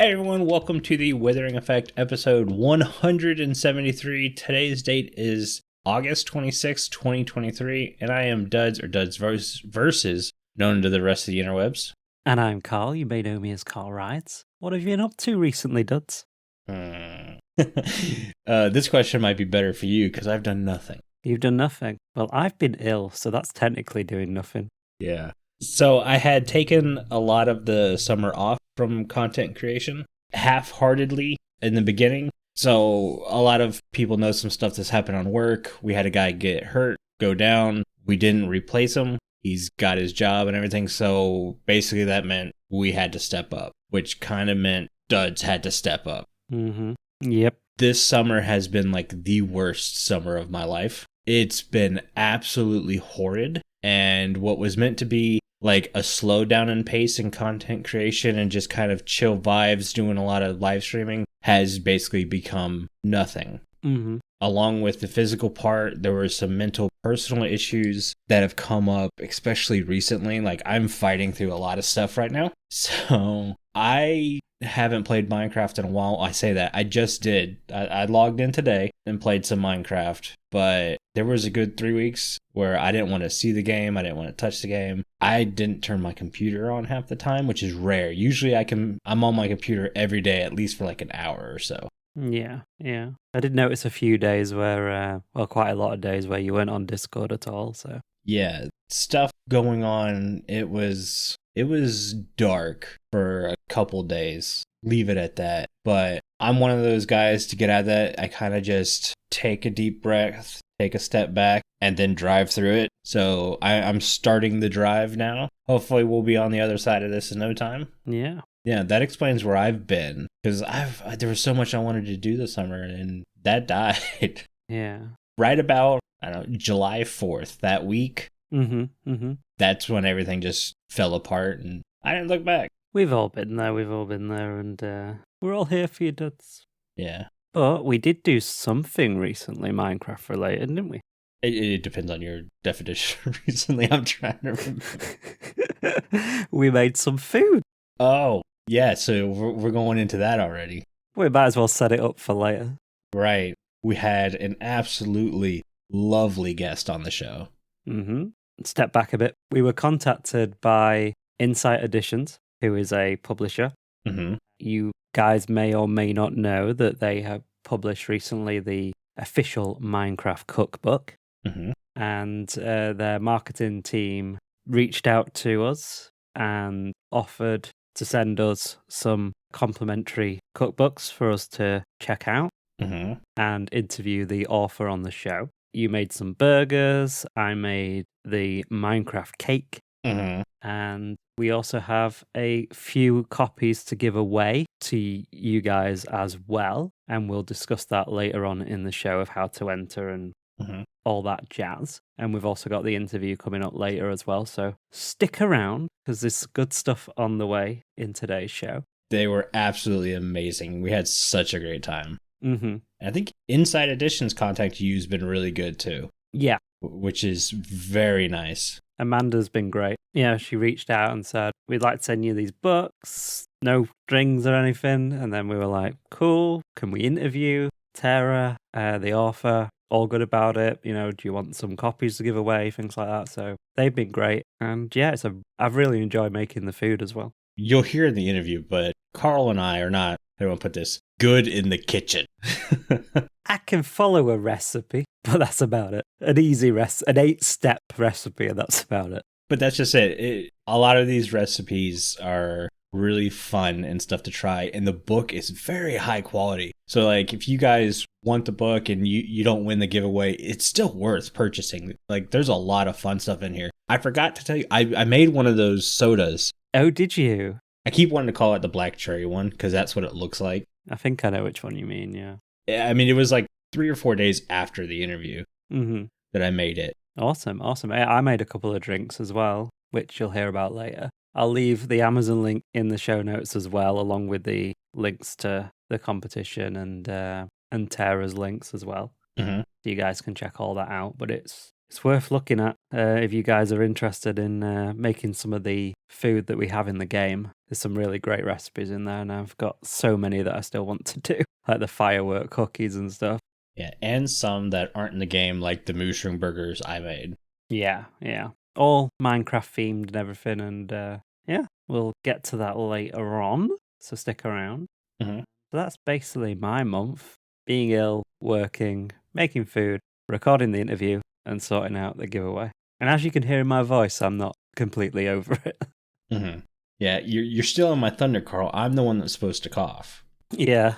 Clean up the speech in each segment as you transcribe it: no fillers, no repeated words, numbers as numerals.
Hey everyone, welcome to the Withering Effect episode 173. Today's date is August 26, 2023, and I am Duds or Duds versus, known to the rest of the interwebs. And I'm Carl, you may know me as Carl Rides. What have you been up to recently, Duds? This question might be better for you because I've done nothing. You've done nothing. Well, I've been ill, so that's technically doing nothing. Yeah. So I had taken a lot of the summer off from content creation, half-heartedly in the beginning. So a lot of people know some stuff that's happened on work. We had a guy get hurt, go down. We didn't replace him. He's got his job and everything. So basically that meant we had to step up, which kind of meant Duds had to step up. Mm-hmm. Yep. This summer has been like the worst summer of my life. It's been absolutely horrid. And what was meant to be like a slowdown in pace in content creation and just kind of chill vibes, doing a lot of live streaming, has basically become nothing. Mm-hmm. Along with the physical part, there were some mental, personal issues that have come up, especially recently. Like, I'm fighting through a lot of stuff right now. So I haven't played Minecraft in a while. I say that. I just did. I logged in today and played some Minecraft, but there was a good 3 weeks where I didn't want to see the game. I didn't want to touch the game. I didn't turn my computer on half the time, which is rare. Usually I'm on my computer every day, at least for like an hour or so. Yeah. I did notice a few days where, quite a lot of days where you weren't on Discord at all, so. Yeah, stuff going on. It was dark for a couple days. Leave it at that. But I'm one of those guys to get out of that. I kind of just take a deep breath, take a step back, and then drive through it. So I'm starting the drive now. Hopefully we'll be on the other side of this in no time. Yeah. Yeah, that explains where I've been. Because there was so much I wanted to do this summer, and that died. Yeah. Right about, I don't know, July 4th, that week. Mm-hmm. That's when everything just fell apart, and I didn't look back. We've all been there, and we're all here for you, Duds. Yeah. But we did do something recently Minecraft related, didn't we? It depends on your definition. Recently, I'm trying to remember. We made some food. Oh, yeah, so we're going into that already. We might as well set it up for later. Right. We had an absolutely lovely guest on the show. Mm-hmm. Step back a bit. We were contacted by Insight Editions, who is a publisher. Mm-hmm. You guys may or may not know that they have published recently the official Minecraft Cookbook. Mm-hmm. And their marketing team reached out to us and offered to send us some complimentary cookbooks for us to check out and interview the author on the show. You made some burgers, I made the Minecraft cake, and we also have a few copies to give away to you guys as well, and we'll discuss that later on in the show of how to enter and all that jazz. And we've also got the interview coming up later as well, so stick around because there's good stuff on the way in today's show. They were absolutely amazing. We had such a great time. Mm-hmm. I think Inside Editions contact you has been really good too. Yeah. Which is very nice. Amanda's been great. Yeah, she reached out and said, we'd like to send you these books, no strings or anything. And then we were like, cool, can we interview Tara, the author? All good about it. You know, do you want some copies to give away? Things like that. So they've been great. And yeah, I've really enjoyed making the food as well. You'll hear in the interview, but Carl and I are not, I don't want to put this, good in the kitchen. I can follow a recipe, but that's about it. An easy an 8-step recipe, and that's about it. But that's just it. A lot of these recipes are really fun and stuff to try, and the book is very high quality. So like if you guys want the book and you don't win the giveaway, it's still worth purchasing. Like there's a lot of fun stuff in here. I forgot to tell you, I made one of those sodas. Oh, did you? I keep wanting to call it the black cherry one because that's what it looks like. I think I know which one you mean, yeah. I mean, it was like 3 or 4 days after the interview that I made it. Awesome. I made a couple of drinks as well, which you'll hear about later. I'll leave the Amazon link in the show notes as well, along with the links to the competition and Tara's links as well. So you guys can check all that out. But it's It's worth looking at if you guys are interested in making some of the food that we have in the game. There's some really great recipes in there, and I've got so many that I still want to do, like the firework cookies and stuff. Yeah, and some that aren't in the game, like the mushroom burgers I made. Yeah. All Minecraft themed and everything, and yeah, we'll get to that later on, so stick around. Mm-hmm. So that's basically my month. Being ill, working, making food, recording the interview, and sorting out the giveaway. And as you can hear in my voice, I'm not completely over it. Mm-hmm. Yeah, you're still in my thunder, Carl. I'm the one that's supposed to cough. Yeah.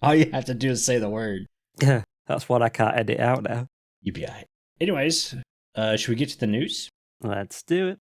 All you have to do is say the word. Yeah, that's what I can't edit out now. You'll be all right. Anyways, should we get to the news? Let's do it.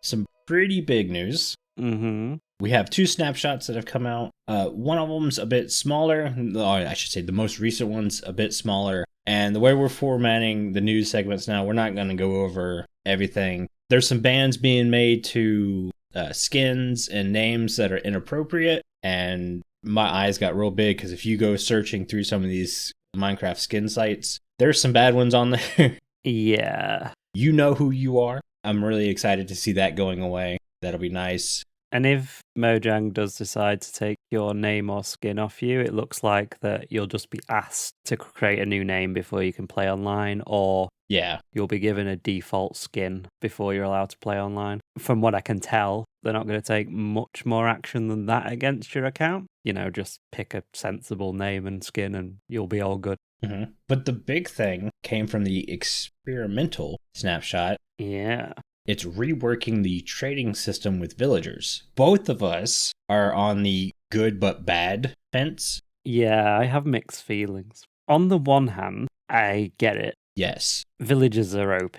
Some pretty big news. Mm-hmm. We have 2 snapshots that have come out. One of them's a bit smaller. Or I should say the most recent one's a bit smaller. And the way we're formatting the news segments now, we're not going to go over everything. There's some bans being made to skins and names that are inappropriate. And my eyes got real big because if you go searching through some of these Minecraft skin sites, there's some bad ones on there. Yeah. You know who you are. I'm really excited to see that going away. That'll be nice. And if Mojang does decide to take your name or skin off you, it looks like that you'll just be asked to create a new name before you can play online, or you'll be given a default skin before you're allowed to play online. From what I can tell, they're not going to take much more action than that against your account. You know, just pick a sensible name and skin and you'll be all good. Mm-hmm. But the big thing came from the experimental snapshot. Yeah. It's reworking the trading system with villagers. Both of us are on the good but bad fence. Yeah, I have mixed feelings. On the one hand, I get it. Yes. Villagers are OP.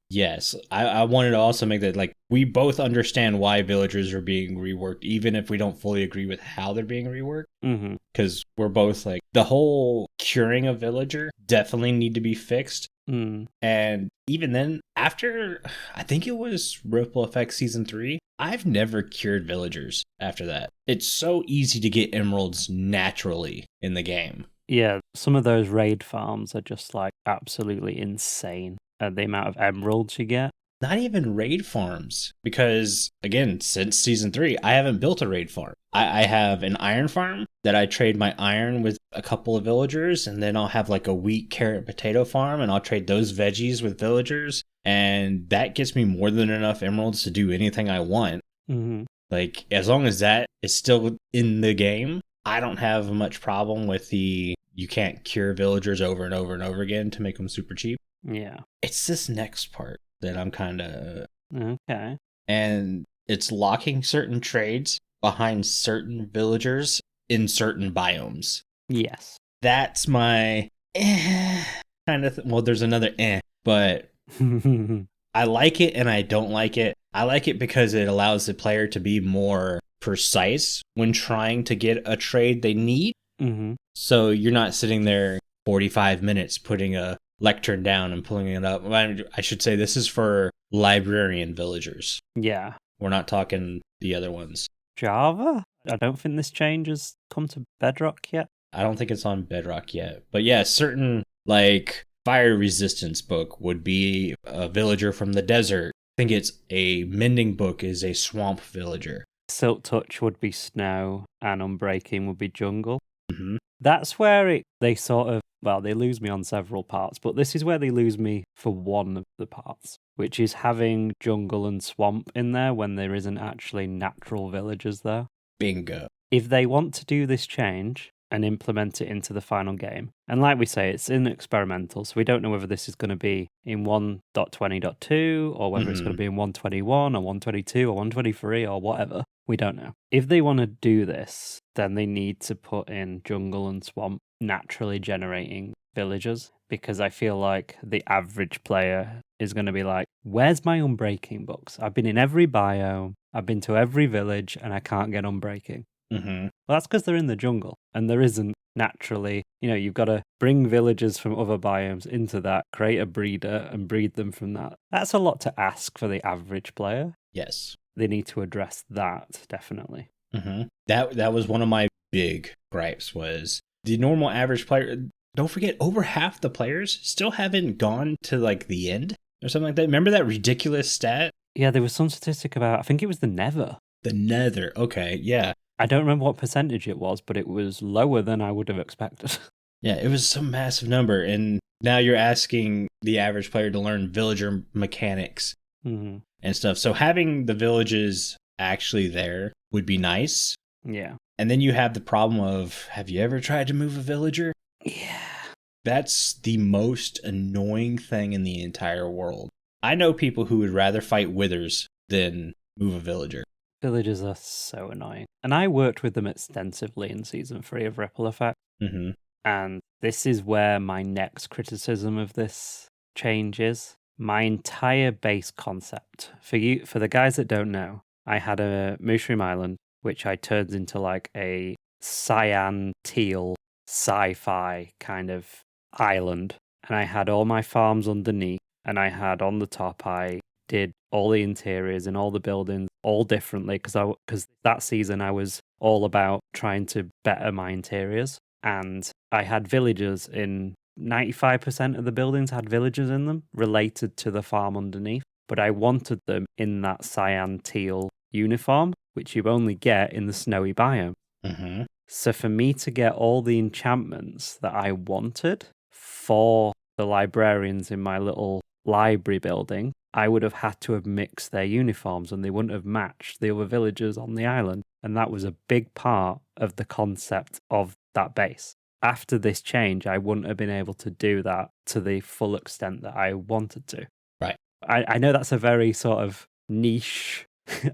Yes. I wanted to also make that, like, we both understand why villagers are being reworked, even if we don't fully agree with how they're being reworked. Mm-hmm. Because we're both like, the whole curing a villager definitely need to be fixed. Mm. And even then, after, I think it was Ripple Effect Season 3, I've never cured villagers after that. It's so easy to get emeralds naturally in the game. Yeah, some of those raid farms are just like absolutely insane at the amount of emeralds you get. Not even raid farms, because again, since Season 3, I haven't built a raid farm. I have an iron farm that I trade my iron with a couple of villagers, and then I'll have like a wheat, carrot, potato farm, and I'll trade those veggies with villagers, and that gets me more than enough emeralds to do anything I want. Mm-hmm. Like, as long as that is still in the game, I don't have much problem with the you can't cure villagers over and over and over again to make them super cheap. Yeah. It's this next part that I'm kind of... Okay. And it's locking certain trades behind certain villagers in certain biomes. Yes. That's my kind of... Well, there's another but I like it and I don't like it. I like it because it allows the player to be more precise when trying to get a trade they need. Mm-hmm. So you're not sitting there 45 minutes putting a lectern down and pulling it up. I should say this is for librarian villagers. Yeah. We're not talking the other ones. Java? I don't think this change has come to Bedrock yet. I don't think it's on Bedrock yet. But yeah, certain, like, fire resistance book would be a villager from the desert. I think it's a mending book is a swamp villager. Silk Touch would be snow, and Unbreaking would be jungle. Mm-hmm. That's where they sort of, well, they lose me on several parts, but this is where they lose me for one of the parts, which is having jungle and swamp in there when there isn't actually natural villagers there. Bingo. If they want to do this change and implement it into the final game, and like we say, it's in experimental, so we don't know whether this is going to be in 1.20.2 or whether it's going to be in 121 or 122 or 123 or whatever. We don't know. If they want to do this, then they need to put in jungle and swamp naturally generating villagers, because I feel like the average player is going to be like, where's my Unbreaking books? I've been in every biome, I've been to every village, and I can't get Unbreaking. Mm-hmm. Well, that's because they're in the jungle, and there isn't naturally, you've got to bring villagers from other biomes into that, create a breeder, and breed them from that. That's a lot to ask for the average player. Yes. They need to address that, definitely. Mm-hmm. That was one of my big gripes was the normal average player. Don't forget, over half the players still haven't gone to like the end or something like that. Remember that ridiculous stat? Yeah, there was some statistic about, I think it was the Nether. The Nether. Okay, yeah. I don't remember what percentage it was, but it was lower than I would have expected. Yeah, it was some massive number. And now you're asking the average player to learn villager mechanics and stuff. So having the villages actually there would be nice. Yeah. And then you have the problem of, have you ever tried to move a villager? Yeah. That's the most annoying thing in the entire world. I know people who would rather fight withers than move a villager. Villagers are so annoying. And I worked with them extensively in Season 3 of Ripple Effect. Mm-hmm. And this is where my next criticism of this changes. My entire base concept. For the guys that don't know, I had a Mushroom Island, which I turned into like a cyan teal sci-fi kind of island. And I had all my farms underneath. And I had on the top, I did all the interiors and all the buildings all differently because that season I was all about trying to better my interiors. And I had villagers in 95% of the buildings had villagers in them related to the farm underneath. But I wanted them in that cyan teal uniform, which you only get in the snowy biome. Mm-hmm. So for me to get all the enchantments that I wanted for the librarians in my little library building, I would have had to have mixed their uniforms and they wouldn't have matched the other villagers on the island. And that was a big part of the concept of that base. After this change, I wouldn't have been able to do that to the full extent that I wanted to. Right. I know that's a very sort of niche.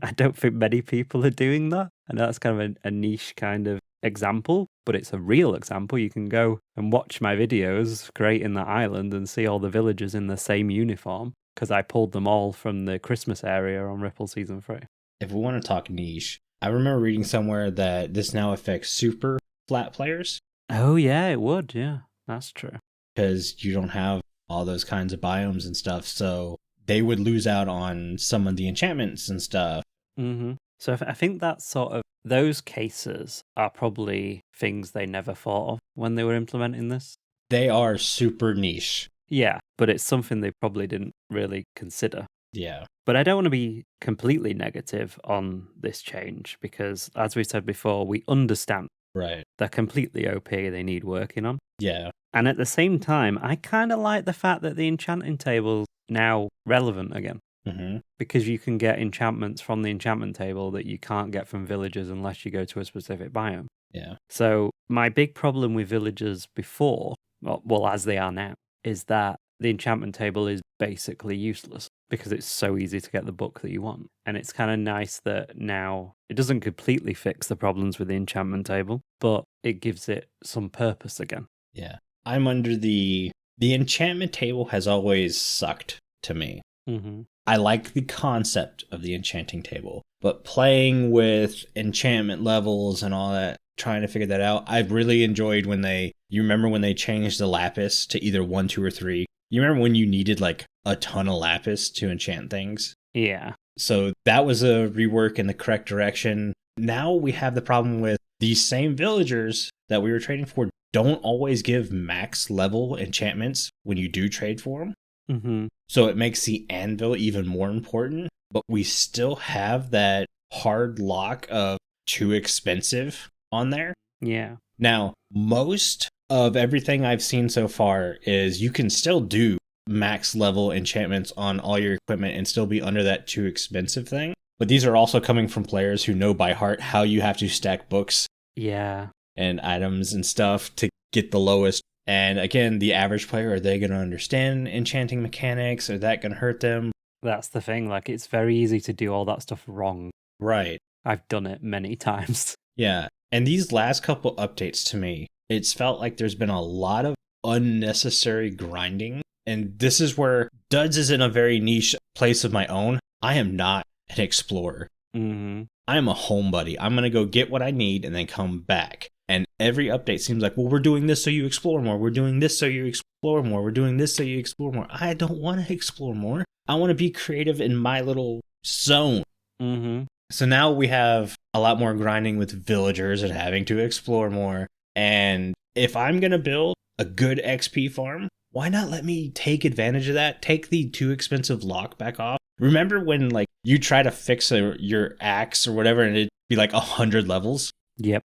I don't think many people are doing that. I know that's kind of a niche kind of example, but it's a real example. You can go and watch my videos creating that island and see all the villagers in the same uniform because I pulled them all from the Christmas area on Ripple Season 3. If we want to talk niche, I remember reading somewhere that this now affects super flat players. Oh, yeah, it would. Yeah, that's true. Because you don't have all those kinds of biomes and stuff, so they would lose out on some of the enchantments and stuff. Mm-hmm. So I think that sort of, those cases are probably things they never thought of when they were implementing this. They are super niche. Yeah, but it's something they probably didn't really consider. Yeah. But I don't want to be completely negative on this change because, as we said before, we understand. Right. They're completely OP, they need working on. Yeah. And at the same time, I kind of like the fact that the enchanting table's now relevant again. Mm-hmm. Because you can get enchantments from the enchantment table that you can't get from villagers unless you go to a specific biome. Yeah. So my big problem with villagers before, well, as they are now, is that the enchantment table is basically useless because it's so easy to get the book that you want. And it's kind of nice that now it doesn't completely fix the problems with the enchantment table, but it gives it some purpose again. Yeah. I'm under the enchantment table has always sucked to me. Mm-hmm. I like the concept of the enchanting table, but playing with enchantment levels and all that, trying to figure that out, I really enjoyed when you remember when they changed the lapis to either 1, 2, or 3? You remember when you needed like a ton of lapis to enchant things? Yeah. So that was a rework in the correct direction. Now we have the problem with these same villagers that we were trading for don't always give max level enchantments when you do trade for them. Mm-hmm. So it makes the anvil even more important, but we still have that hard lock of too expensive on there. Yeah. Now, most of everything I've seen so far is you can still do max level enchantments on all your equipment and still be under that too expensive thing. But these are also coming from players who know by heart how you have to stack books. Yeah. And items and stuff to get the lowest. And again, the average player, are they going to understand enchanting mechanics? Are that going to hurt them? That's the thing. Like, it's very easy to do all that stuff wrong. Right. I've done it many times. Yeah. And these last couple updates to me, it's felt like there's been a lot of unnecessary grinding. And this is where DuDs is in a very niche place of my own. I am not an explorer. Mm-hmm. I am a homebody. I'm going to go get what I need and then come back. And every update seems like, well, we're doing this so you explore more. We're doing this so you explore more. We're doing this so you explore more. I don't want to explore more. I want to be creative in my little zone. Mm-hmm. So now we have a lot more grinding with villagers and having to explore more. And if I'm going to build a good XP farm, why not let me take advantage of that? Take the too expensive lock back off. Remember when like you try to fix your axe or whatever and it'd be like 100 levels? Yep.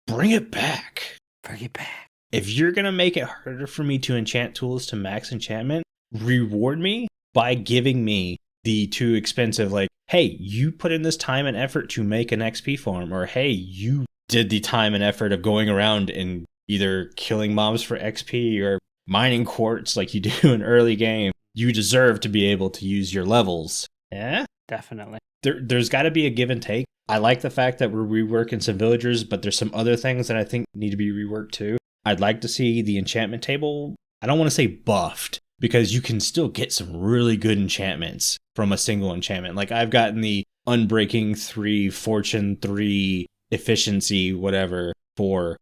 Bring it back. Bring it back. If you're going to make it harder for me to enchant tools to max enchantment, reward me by giving me the too expensive, like, hey, you put in this time and effort to make an XP farm, or hey, you did the time and effort of going around and either killing mobs for XP or mining quartz like you do in early game. You deserve to be able to use your levels. Yeah? Definitely. There's got to be a give and take. I like the fact that we're reworking some villagers, but there's some other things that I think need to be reworked too. I'd like to see the enchantment table, I don't want to say buffed, because you can still get some really good enchantments from a single enchantment. Like I've gotten the Unbreaking 3, Fortune 3, Efficiency, whatever, 4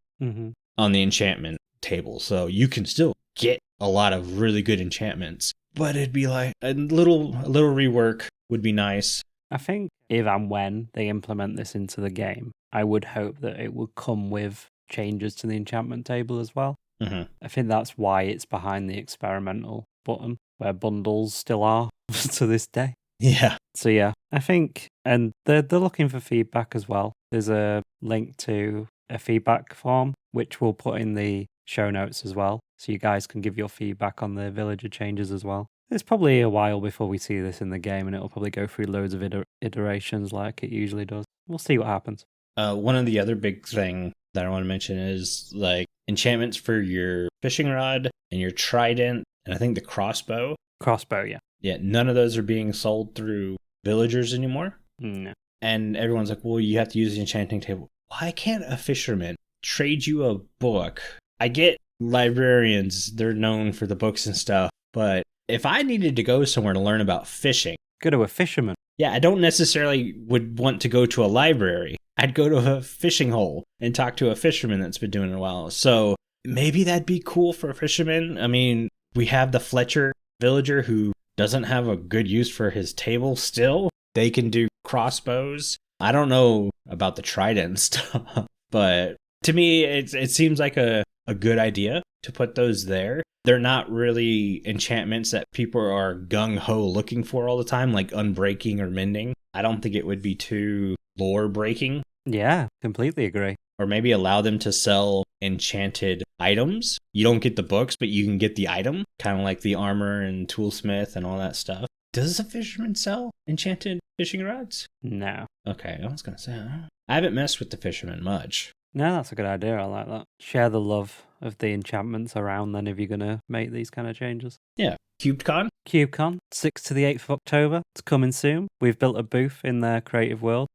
on the enchantment table. So you can still get a lot of really good enchantments. But it'd be like a little rework would be nice. I think if and when they implement this into the game, I would hope that it would come with changes to the enchantment table as well. I think that's why it's behind the experimental button, where bundles still are to this day. Yeah. So yeah, I think, and they're looking for feedback as well. There's a link to a feedback form, which we'll put in the show notes as well, so you guys can give your feedback on the villager changes as well. It's probably a while before we see this in the game, and it'll probably go through loads of iterations like it usually does. We'll see what happens. One of the other big thing that I want to mention is like enchantments for your fishing rod and your trident, and I think the crossbow. Crossbow, yeah. Yeah, none of those are being sold through villagers anymore. No. And everyone's like, well, you have to use the enchanting table. Why can't a fisherman trade you a book? I get librarians, they're known for the books and stuff, but if I needed to go somewhere to learn about fishing, go to a fisherman. Yeah, I don't necessarily would want to go to a library. I'd go to a fishing hole and talk to a fisherman that's been doing it a while. So maybe that'd be cool for a fisherman. I mean, we have the Fletcher villager who doesn't have a good use for his table still. They can do crossbows. I don't know about the trident stuff, but to me, it seems like a good idea to put those there. They're not really enchantments that people are gung-ho looking for all the time, like unbreaking or mending. I don't think it would be too lore breaking. Yeah, completely agree. Or maybe allow them to sell enchanted items. You don't get the books, but you can get the item, kind of like the armor and toolsmith and all that stuff. Does a fisherman sell enchanted fishing rods? No. Okay, I was going to say, I haven't messed with the fisherman much. No, that's a good idea. I like that. Share the love of the enchantments around then if you're going to make these kind of changes. Yeah. CubeCon? CubeCon, 6th to the 8th of October. It's coming soon. We've built a booth in their creative world.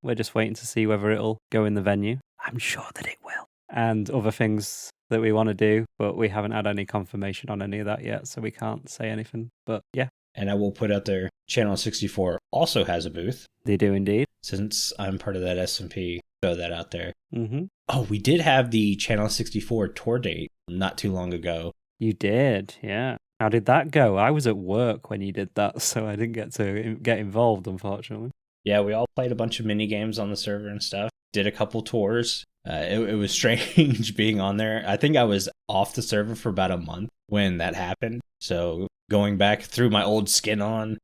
We're just waiting to see whether it'll go in the venue. I'm sure that it will. And other things that we want to do, but we haven't had any confirmation on any of that yet, so we can't say anything. But yeah. And I will put out there, Channel 64 also has a booth. They do indeed. Since I'm part of that S&P, throw that out there. Oh, we did have the Channel 64 tour date not too long ago. You did, yeah. How did that go? I was at work when you did that, so I didn't get to get involved, unfortunately. Yeah, we all played a bunch of mini games on the server and stuff. Did a couple tours. It was strange being on there. I think I was off the server for about a month when that happened. So going back through my old skin on,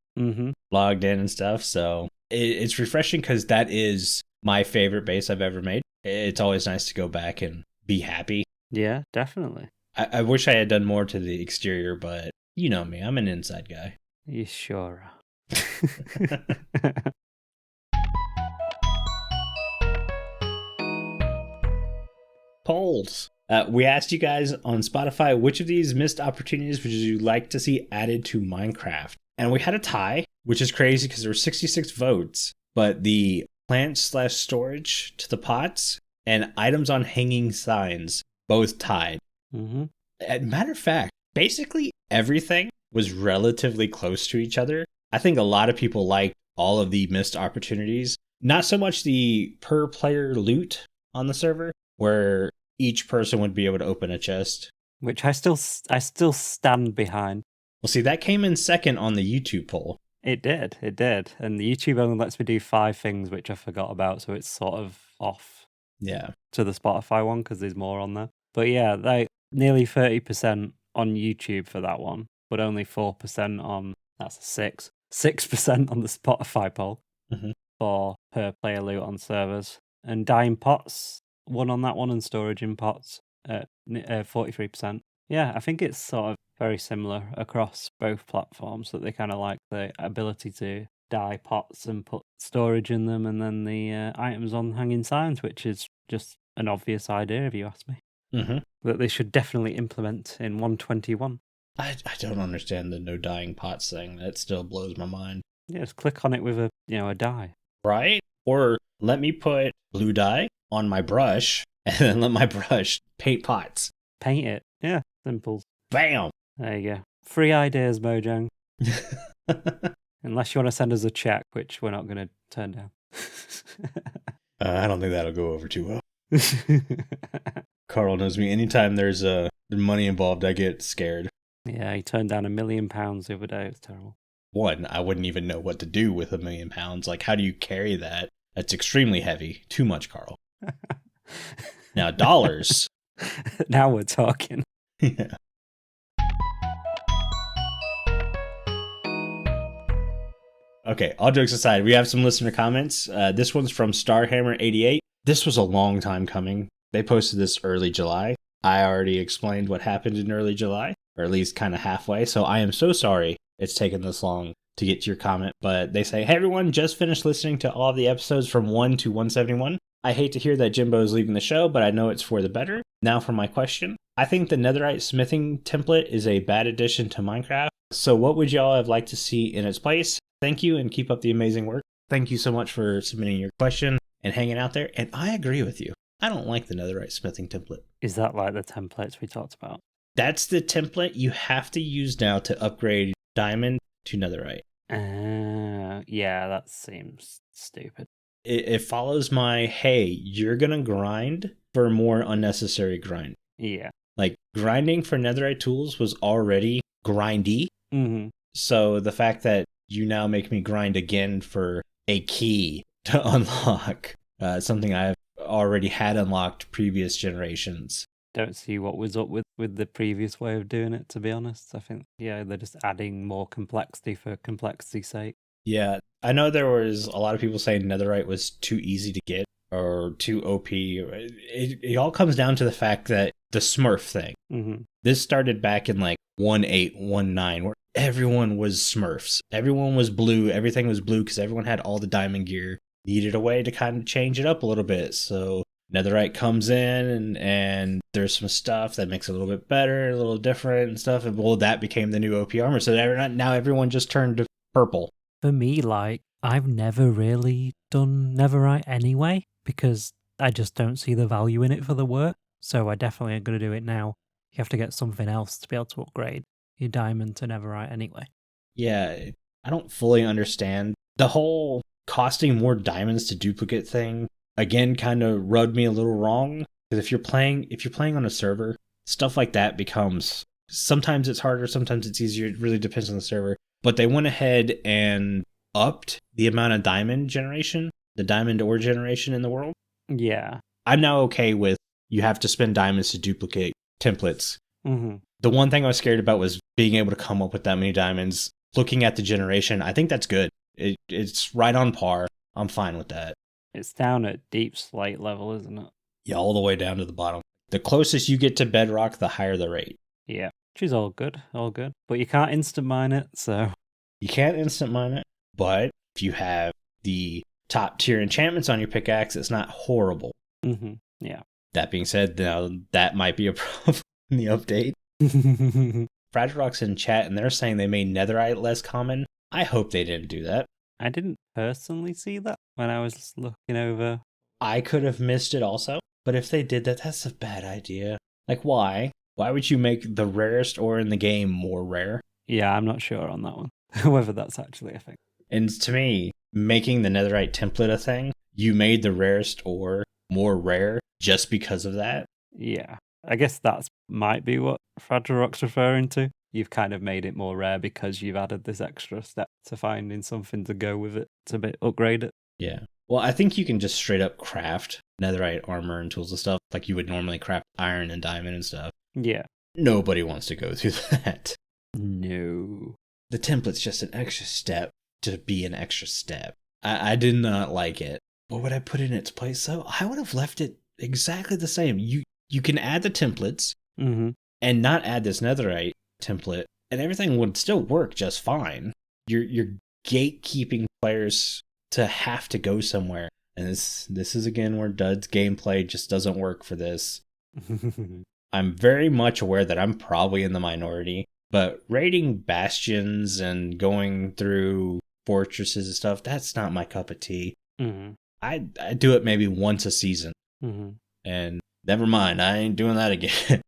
logged in and stuff. So it's refreshing because that is my favorite base I've ever made. It's always nice to go back and be happy. Yeah, definitely. I wish I had done more to the exterior, but you know me, I'm an inside guy. You sure are. Polls. We asked you guys on Spotify, which of these missed opportunities would you like to see added to Minecraft? And we had a tie, which is crazy because there were 66 votes, but the plant/storage to the pots and items on hanging signs both tied. Matter of fact, basically everything was relatively close to each other. I think a lot of people liked all of the missed opportunities. Not so much the per player loot on the server, where each person would be able to open a chest. Which I still stand behind. Well, see, that came in second on the YouTube poll. It did. And the YouTube only lets me do 5 things, which I forgot about, so it's sort of off Yeah. to the Spotify one because there's more on there. But yeah, they nearly 30% on YouTube for that one, but only 4% on, that's a 6% on the Spotify poll for per player loot on servers. And dying pots won on that one, and storage in pots at 43%. Yeah, I think it's sort of very similar across both platforms, that they kind of like the ability to dye pots and put storage in them, and then the items on hanging signs, which is just an obvious idea if you ask me. That they should definitely implement in 121. I don't understand the no dyeing pots thing. That still blows my mind. Yeah, just click on it with a dye. Right? Or let me put blue dye on my brush and then let my brush paint pots. Paint it. Yeah, simple. Bam! There you go. Free ideas, Mojang. Unless you want to send us a check, which we're not going to turn down. I don't think that'll go over too well. Carl knows me. Anytime there's money involved, I get scared. Yeah, he turned down £1 million the other day. It was terrible. One, I wouldn't even know what to do with £1 million. Like, how do you carry that? That's extremely heavy. Too much, Carl. Now, dollars. Now we're talking. Yeah. Okay, all jokes aside, we have some listener comments. This one's from Starhammer88. This was a long time coming. They posted this early July. I already explained what happened in early July, or at least kind of halfway, so I am so sorry it's taken this long to get to your comment. But they say, hey everyone, just finished listening to all of the episodes from 1 to 171. I hate to hear that Jimbo is leaving the show, but I know it's for the better. Now for my question. I think the netherite smithing template is a bad addition to Minecraft, so what would y'all have liked to see in its place? Thank you, and keep up the amazing work. Thank you so much for submitting your question and hanging out there, and I agree with you. I don't like the netherite smithing template. Is that like the templates we talked about? That's the template you have to use now to upgrade diamond to netherite. Yeah, that seems stupid. It follows my, hey, you're going to grind for more unnecessary grind. Yeah. Like, grinding for netherite tools was already grindy. Mm-hmm. So the fact that you now make me grind again for a key to unlock something I've already had unlocked previous generations. Don't see what was up with the previous way of doing it, to be honest. I think, they're just adding more complexity for complexity's sake. Yeah, I know there was a lot of people saying netherite was too easy to get or too OP. It all comes down to the fact that the Smurf thing. Mm-hmm. This started back in like 1.8, where everyone was Smurfs. Everyone was blue. Everything was blue because everyone had all the diamond gear. Needed a way to kind of change it up a little bit. So netherite comes in and there's some stuff that makes it a little bit better, a little different and stuff. And well, that became the new OP armor. So now everyone just turned to purple. For me, like, I've never really done netherite anyway, because I just don't see the value in it for the work. So I definitely ain't going to do it now. You have to get something else to be able to upgrade your diamond to netherite anyway. Yeah, I don't fully understand. The whole costing more diamonds to duplicate thing, again, kind of rubbed me a little wrong. Because if you're playing on a server, stuff like that becomes, sometimes it's harder, sometimes it's easier. It really depends on the server. But they went ahead and upped the amount of diamond generation, the diamond ore generation in the world. Yeah. I'm now okay with you have to spend diamonds to duplicate templates. Mm-hmm. The one thing I was scared about was being able to come up with that many diamonds. Looking at the generation, I think that's good. It's right on par. I'm fine with that. It's down at deep slate level, isn't it? Yeah, all the way down to the bottom. The closest you get to bedrock, the higher the rate. Yeah. Which is all good. But you can't instant mine it, so. You can't instant mine it, but if you have the top tier enchantments on your pickaxe, it's not horrible. Mm-hmm. Yeah. That being said, now that might be a problem in the update. FragileRock's in chat and they're saying they made netherite less common. I hope they didn't do that. I didn't personally see that when I was looking over. I could have missed it also, but if they did that, that's a bad idea. Like, why? Why would you make the rarest ore in the game more rare? Yeah, I'm not sure on that one, whether that's actually a thing. And to me, making the netherite template a thing, you made the rarest ore more rare just because of that. Yeah, I guess that might be what FragileRock's referring to. you've kind of made it more rare because you've added this extra step to finding something to go with it to upgrade it. Yeah. Well, I think you can just straight up craft netherite armor and tools and stuff like you would normally craft iron and diamond and stuff. Yeah. Nobody wants to go through that. No. The template's just an extra step to be an extra step. I did not like it. What would I put in its place, though? I would have left it exactly the same. You can add the templates and not add this netherite template, and everything would still work just fine. You're gatekeeping players to have to go somewhere. And this is, again, where Dud's gameplay just doesn't work for this. I'm very much aware that I'm probably in the minority, but raiding bastions and going through fortresses and stuff, that's not my cup of tea. I do it maybe once a season. And never mind, I ain't doing that again.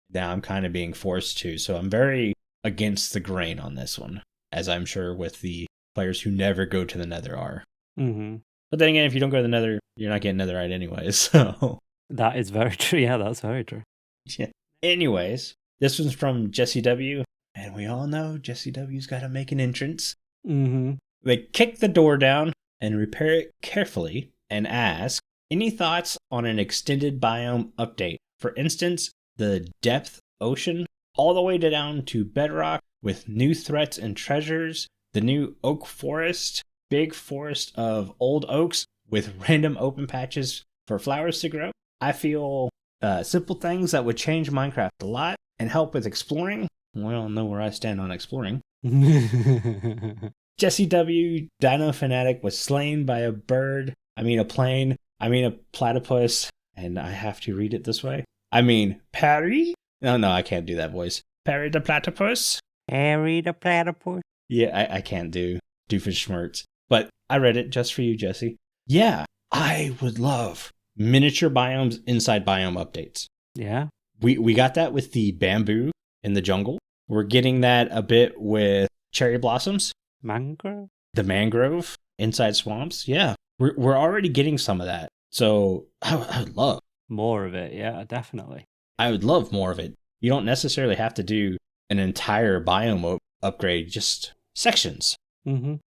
Now I'm kind of being forced to, so I'm very against the grain on this one, as I'm sure with the players who never go to the nether are. But then again, if you don't go to the nether, you're not getting netherite anyways, so... That is very true. Yeah, that's very true. Yeah. Anyways, this one's from Jesse W. And we all know Jesse W's got to make an entrance. They kick the door down and repair it carefully and ask, any thoughts on an extended biome update? For instance, the depth ocean all the way down to bedrock with new threats and treasures, the new oak forest, big forest of old oaks with random open patches for flowers to grow. I feel simple things that would change Minecraft a lot and help with exploring. We all know where I stand on exploring. Jesse W. Dino Fanatic was slain by a bird. A plane. A platypus. And I have to read it this way. Parry? No, I can't do that voice. Parry the platypus? Parry the platypus? Yeah, I can't do Doofenshmirtz. But I read it just for you, Jesse. Yeah, I would love miniature biomes inside biome updates. Yeah. We got that with the bamboo in the jungle. We're getting that a bit with cherry blossoms. Mangrove? The mangrove inside swamps. Yeah. We're already getting some of that. So I would love more of it. Yeah, definitely. I would love more of it. You don't necessarily have to do an entire biome upgrade, just sections.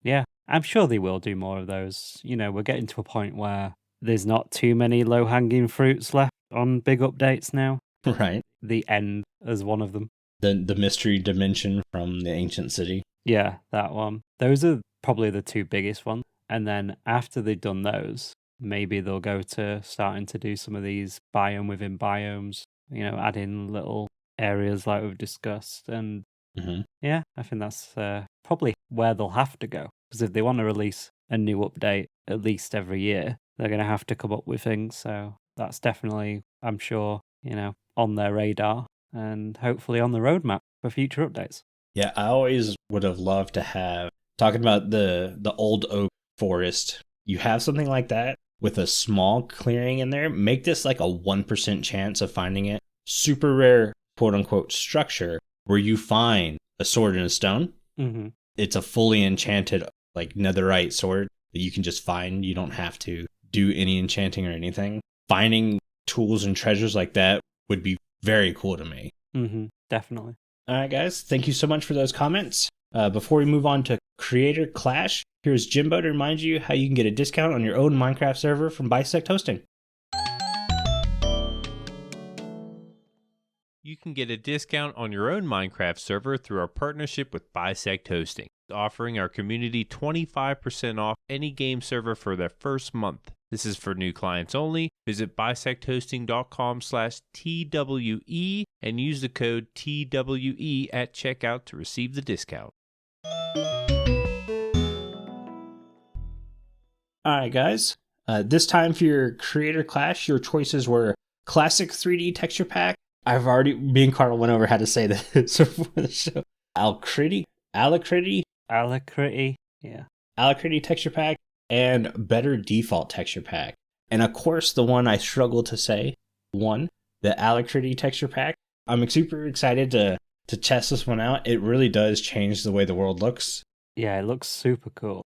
Yeah. I'm sure they will do more of those. We're getting to a point where there's not too many low-hanging fruits left on big updates now. Right. The end as one of them. The mystery dimension from the ancient city. Yeah, that one. Those are probably the two biggest ones. And then after they've done those, maybe they'll go to starting to do some of these biome within biomes, add in little areas like we've discussed. And yeah, I think that's probably where they'll have to go. Because if they want to release a new update at least every year, they're going to have to come up with things. So that's definitely, I'm sure, on their radar and hopefully on the roadmap for future updates. Yeah, I always would have loved to have, talking about the old oak forest, you have something like that with a small clearing in there. Make this like a 1% chance of finding it. Super rare, quote unquote, structure where you find a sword and a stone. It's a fully enchanted, like netherite sword that you can just find. You don't have to do any enchanting or anything. Finding tools and treasures like that would be very cool to me. Definitely. All right, guys. Thank you so much for those comments. Before we move on to Creator Clash, here's Jimbo to remind you how you can get a discount on your own Minecraft server from Bisect Hosting. You can get a discount on your own Minecraft server through our partnership with Bisect Hosting, offering our community 25% off any game server for their first month. This is for new clients only. Visit bisecthosting.com/TWE and use the code TWE at checkout to receive the discount. All right, guys. This time for your Creator Clash, your choices were Classic 3D Texture Pack. Me and Carl went over how to say this before the show. Alacrity, yeah. Alacrity Texture Pack, and Better Default Texture Pack. And of course, the one I struggle to say, the Alacrity Texture Pack. I'm super excited to test this one out. It really does change the way the world looks. Yeah, it looks super cool.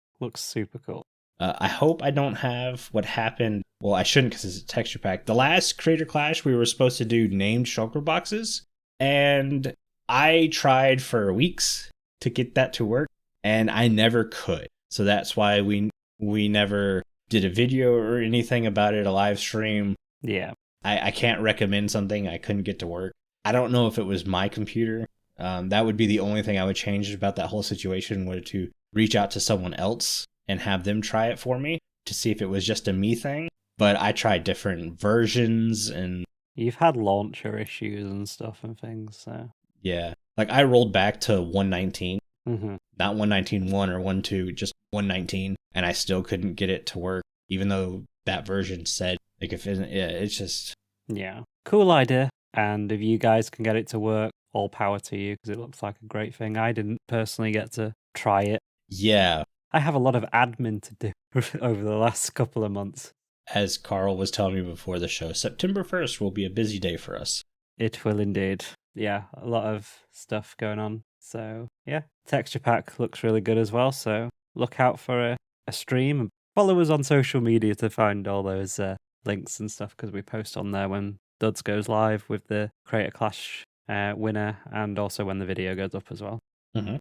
I hope I don't have what happened. Well, I shouldn't because it's a texture pack. The last Creator Clash, we were supposed to do named shulker boxes, and I tried for weeks to get that to work, and I never could. So that's why we never did a video or anything about it, a live stream. Yeah. I can't recommend something I couldn't get to work. I don't know if it was my computer. That would be the only thing I would change about that whole situation, would to reach out to someone else and have them try it for me to see if it was just a me thing. But I tried different versions and... You've had launcher issues and stuff and things, so... Yeah. Like, I rolled back to 119. Mm-hmm. Not 119.1 or 1.2, just 119. And I still couldn't get it to work, even though that version said, like, if it, yeah, it's just... Yeah. Cool idea. And if you guys can get it to work, all power to you, because it looks like a great thing. I didn't personally get to try it. Yeah. I have a lot of admin to do over the last couple of months. As Carl was telling me before the show, September 1st will be a busy day for us. It will indeed. Yeah, a lot of stuff going on. So, yeah. Texture pack looks really good as well, so look out for a stream. And follow us on social media to find all those links and stuff, because we post on there when DuDs goes live with the Creator Clash winner, and also when the video goes up as well. Mm-hmm.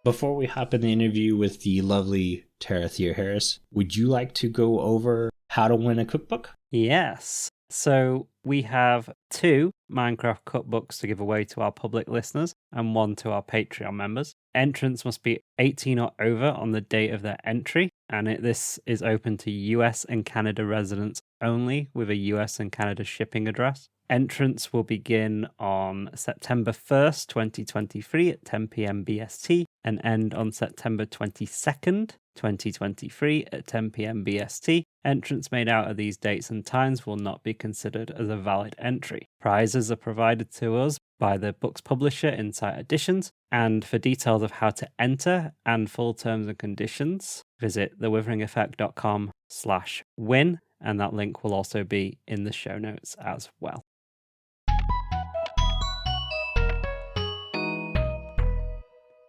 Before we hop in the interview with the lovely Tara Thier-Harris, would you like to go over how to win a cookbook? Yes. So we have 2 Minecraft cookbooks to give away to our public listeners and 1 to our Patreon members. Entrants must be 18 or over on the date of their entry, and this is open to US and Canada residents only with a US and Canada shipping address. Entrance will begin on September 1st, 2023 at 10 p.m. BST and end on September 22nd, 2023 at 10 p.m. BST. Entrants made out of these dates and times will not be considered as a valid entry. Prizes are provided to us by the book's publisher, Insight Editions, and for details of how to enter and full terms and conditions, visit thewitheringeffect.com/win, and that link will also be in the show notes as well.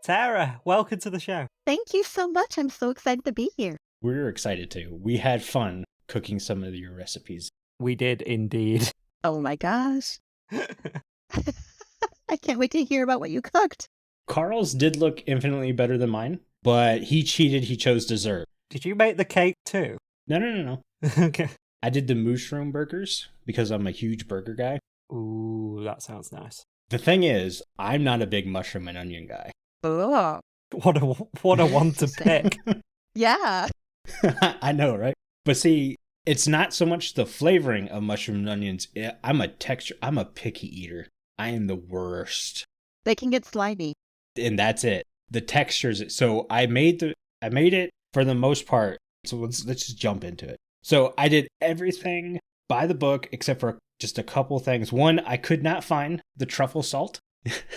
Tara, welcome to the show. Thank you so much. I'm so excited to be here. We're excited too. We had fun cooking some of your recipes. We did indeed. Oh my gosh. I can't wait to hear about what you cooked. Carl's did look infinitely better than mine, but he cheated. He chose dessert. Did you make the cake too? No. Okay. I did the mushroom burgers because I'm a huge burger guy. Ooh, that sounds nice. The thing is, I'm not a big mushroom and onion guy. Oh. What a one to pick. Yeah. I know, right? But see, it's not so much the flavoring of mushroom and onions. I'm a picky eater. I am the worst. They can get slimy. And that's it. The textures. So I made it for the most part. So let's just jump into it. So I did everything by the book except for just a couple things. One, I could not find the truffle salt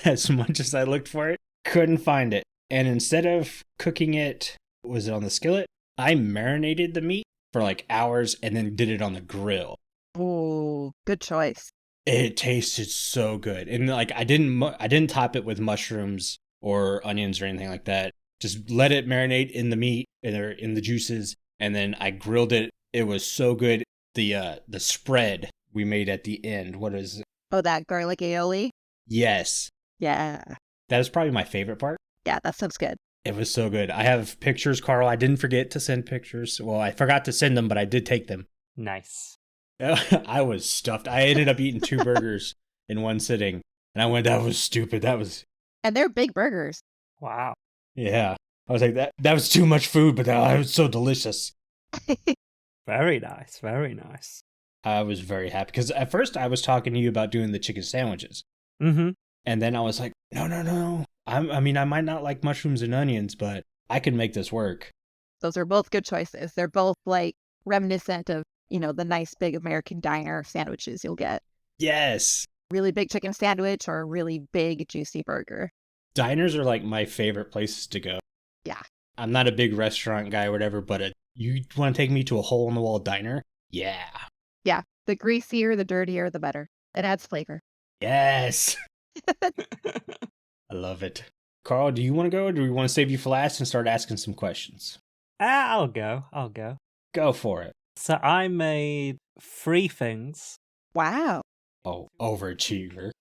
as much as I looked for it. Couldn't find it. And instead of cooking it, was it on the skillet? I marinated the meat for like hours and then did it on the grill. Oh, good choice. It tasted so good. And like I didn't top it with mushrooms or onions or anything like that. Just let it marinate in the meat or in the juices, and then I grilled it. It was so good. The spread we made at the end. What is it? Oh, that garlic aioli? Yes. Yeah. That was probably my favorite part. Yeah, that sounds good. It was so good. I have pictures, Carl. I didn't forget to send pictures. Well, I forgot to send them, but I did take them. Nice. I was stuffed. I ended up eating 2 burgers in one sitting. And I went, that was stupid. And they're big burgers. Wow. Yeah. I was like, that was too much food, but that was so delicious. Very nice. Very nice. I was very happy because at first I was talking to you about doing the chicken sandwiches. Mm-hmm. And then I was like, no. I mean, I might not like mushrooms and onions, but I can make this work. Those are both good choices. They're both like reminiscent of, the nice big American diner sandwiches you'll get. Yes. Really big chicken sandwich or a really big juicy burger. Diners are like my favorite places to go. Yeah. I'm not a big restaurant guy or whatever, but you want to take me to a hole-in-the-wall diner? Yeah. Yeah. The greasier, the dirtier, the better. It adds flavor. Yes. I love it. Carl, do you want to go or do we want to save you for last and start asking some questions? I'll go. Go for it. So I made 3 things. Wow. Oh, overachiever.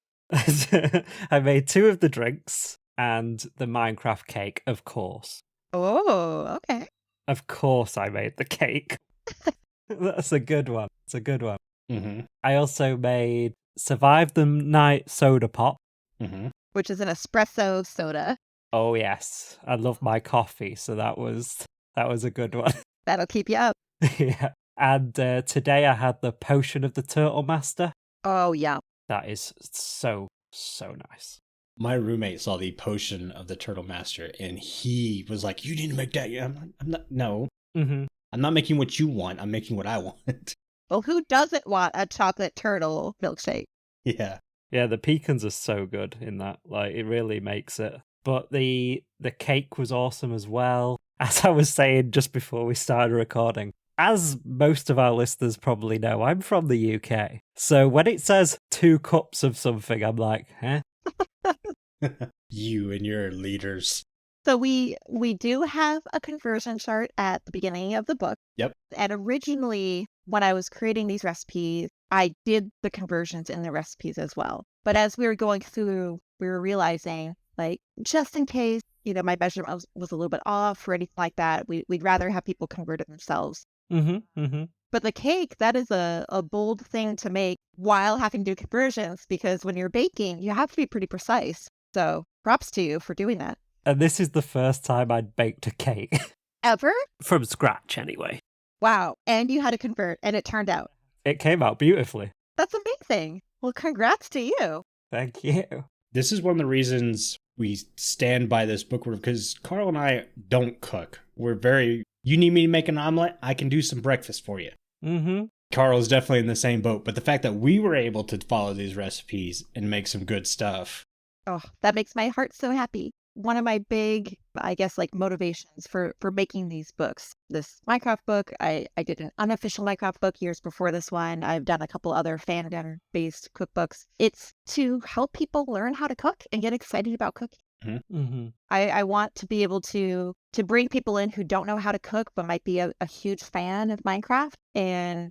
I made 2 of the drinks and the Minecraft cake, of course. Oh, okay. Of course I made the cake. That's a good one. It's a good one. Mm-hmm. I also made Survive the Night Soda Pop. Mm-hmm. Which is an espresso soda. Oh yes, I love my coffee, so that was a good one. That'll keep you up. Yeah. And today I had the Potion of the Turtle Master. Oh, yeah. That is so nice. My roommate saw the potion of the Turtle Master, and he was like, "You need to make that." I'm like, "I'm not. No, Mm-hmm. I'm not making what you want. I'm making what I want." Well, who doesn't want a chocolate turtle milkshake? Yeah. Yeah, the pecans are so good in that. Like, it really makes it. But the cake was awesome as well. As I was saying just before we started recording, as most of our listeners probably know, I'm from the UK. So when it says 2 cups of something, I'm like, huh? You and your leaders. So we do have a conversion chart at the beginning of the book. Yep. And originally, when I was creating these recipes, I did the conversions in the recipes as well. But as we were going through, we were realizing, like, just in case, my measurement was a little bit off or anything like that, we'd rather have people convert it themselves. Mm-hmm, mm-hmm. But the cake, that is a bold thing to make while having to do conversions, because when you're baking, you have to be pretty precise. So props to you for doing that. And this is the first time I'd baked a cake. Ever? From scratch, anyway. Wow. And you had to convert, and it turned out. It came out beautifully. That's amazing. Well, congrats to you. Thank you. This is one of the reasons we stand by this book, because Carl and I don't cook. You need me to make an omelet? I can do some breakfast for you. Mm-hmm. Carl's definitely in the same boat, but the fact that we were able to follow these recipes and make some good stuff. Oh, that makes my heart so happy. One of my big, I guess, like motivations for making these books, this Minecraft book, I did an unofficial Minecraft book years before this one. I've done a couple other fandom-based cookbooks. It's to help people learn how to cook and get excited about cooking. Mm-hmm. I want to be able to bring people in who don't know how to cook but might be a huge fan of Minecraft, and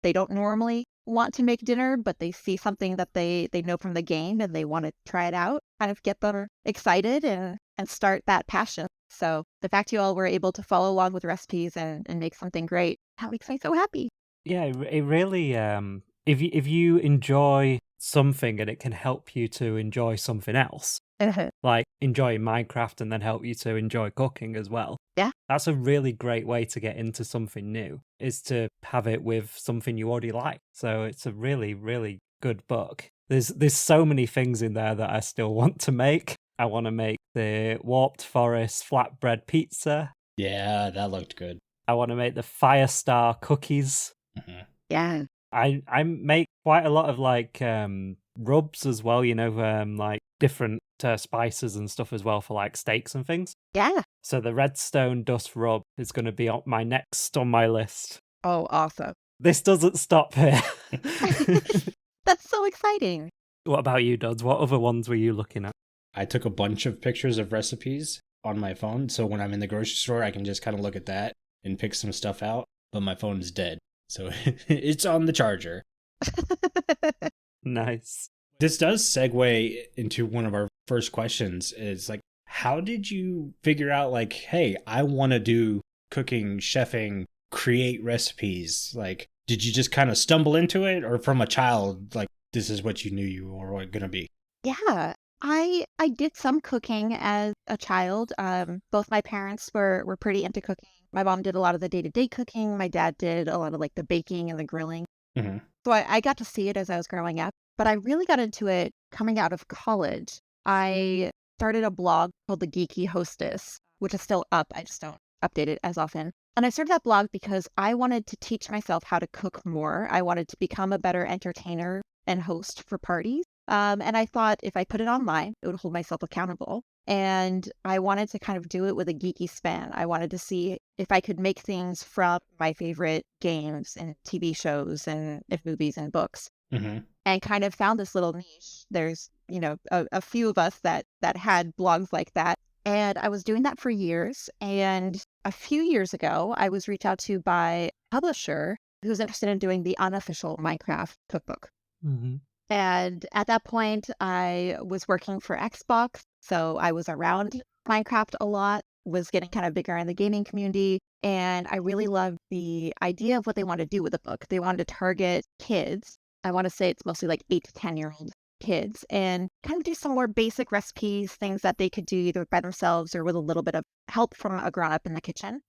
they don't normally want to make dinner, but they see something that they know from the game and they want to try it out, kind of get them excited and start that passion. So the fact you all were able to follow along with recipes and make something great, that makes me so happy. Yeah, it really, if you enjoy something and it can help you to enjoy something else, like enjoying Minecraft and then help you to enjoy cooking as well. Yeah. That's a really great way to get into something new, is to have it with something you already like. So it's a really, really good book. There's so many things in there that I still want to make. I want to make the Warped Forest flatbread pizza. Yeah, that looked good. I want to make the Firestar cookies. Mm-hmm. Yeah. I make quite a lot of like rubs as well, like different spices and stuff as well for like steaks and things. Yeah. So the redstone dust rub is going to be next on my list. Oh, awesome. This doesn't stop here. That's so exciting. What about you, Duds? What other ones were you looking at? I took a bunch of pictures of recipes on my phone, so when I'm in the grocery store, I can just kind of look at that and pick some stuff out, but my phone is dead, so it's on the charger. Nice. This does segue into one of our first questions, is like, how did you figure out, like, hey, I want to do cooking, chefing, create recipes? Like, did you just kind of stumble into it, or from a child, like, this is what you knew you were going to be? Yeah. I did some cooking as a child. Both my parents were pretty into cooking. My mom did a lot of the day-to-day cooking. My dad did a lot of like the baking and the grilling. Mm-hmm. So I got to see it as I was growing up, but I really got into it coming out of college. I started a blog called The Geeky Hostess, which is still up. I just don't update it as often. And I started that blog because I wanted to teach myself how to cook more. I wanted to become a better entertainer and host for parties. And I thought if I put it online, it would hold myself accountable. And I wanted to kind of do it with a geeky spin. I wanted to see if I could make things from my favorite games and TV shows and movies and books. Mm-hmm. And kind of found this little niche. There's, a few of us that had blogs like that. And I was doing that for years. And a few years ago, I was reached out to by a publisher who was interested in doing the unofficial Minecraft cookbook. Mm-hmm. And at that point, I was working for Xbox, so I was around Minecraft a lot, was getting kind of bigger in the gaming community, and I really loved the idea of what they wanted to do with the book. They wanted to target kids. I want to say it's mostly like 8 to 10-year-old kids, and kind of do some more basic recipes, things that they could do either by themselves or with a little bit of help from a grown-up in the kitchen,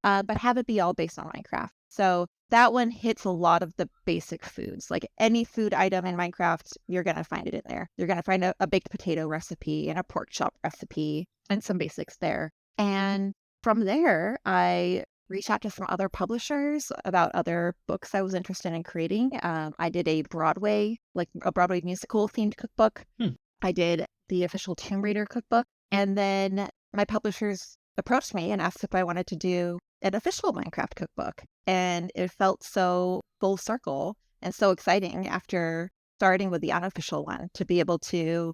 but have it be all based on Minecraft. So that one hits a lot of the basic foods. Like any food item in Minecraft, you're going to find it in there. You're going to find a baked potato recipe and a pork chop recipe and some basics there. And from there, I reached out to some other publishers about other books I was interested in creating. I did a Broadway musical themed cookbook. I did the official Tomb Raider cookbook. And then my publishers approached me and asked if I wanted to do an official Minecraft cookbook. And it felt so full circle and so exciting after starting with the unofficial one to be able to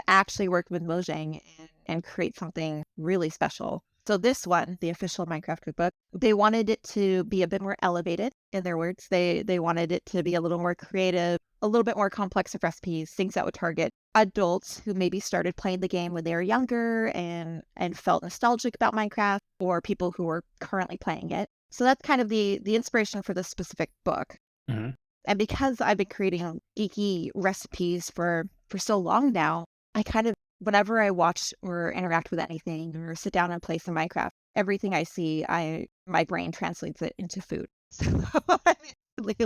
actually work with Mojang and create something really special. So this one, the official Minecraft cookbook, they wanted it to be a bit more elevated, in their words. They wanted it to be a little more creative, a little bit more complex of recipes, things that would target adults who maybe started playing the game when they were younger and felt nostalgic about Minecraft, or people who are currently playing it. So that's kind of the inspiration for this specific book. Mm-hmm. And because I've been creating geeky recipes for so long now, I kind of, whenever I watch or interact with anything or sit down and play some Minecraft, everything I see, my brain translates it into food. So I'm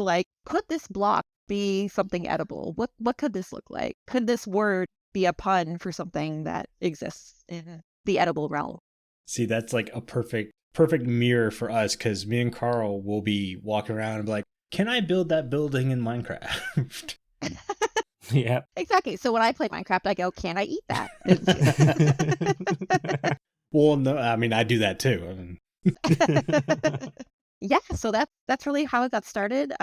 like, could this block be something edible? What could this look like? Could this word be a pun for something that exists in the edible realm? See, that's like a perfect mirror for us, because me and Carl will be walking around and be like, can I build that building in Minecraft? Yeah. Exactly. So when I play Minecraft, I go, can I eat that? Well, no, I mean, I do that too. Yeah, so that's really how it got started.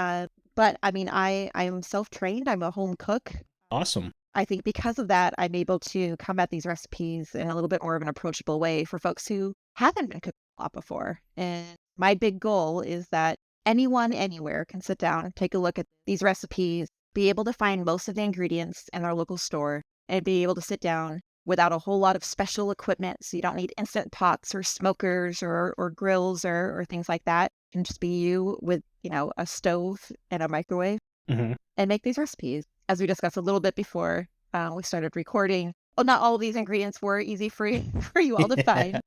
But I mean, I am self-trained. I'm a home cook. Awesome. I think because of that, I'm able to come at these recipes in a little bit more of an approachable way for folks who haven't been cooking a lot before. And my big goal is that anyone, anywhere can sit down, take a look at these recipes, be able to find most of the ingredients in their local store, and be able to sit down without a whole lot of special equipment. So you don't need instant pots or smokers or grills or things like that. It can just be you with, a stove and a microwave and make these recipes. As we discussed a little bit before we started recording, not all of these ingredients were easy for you all to find.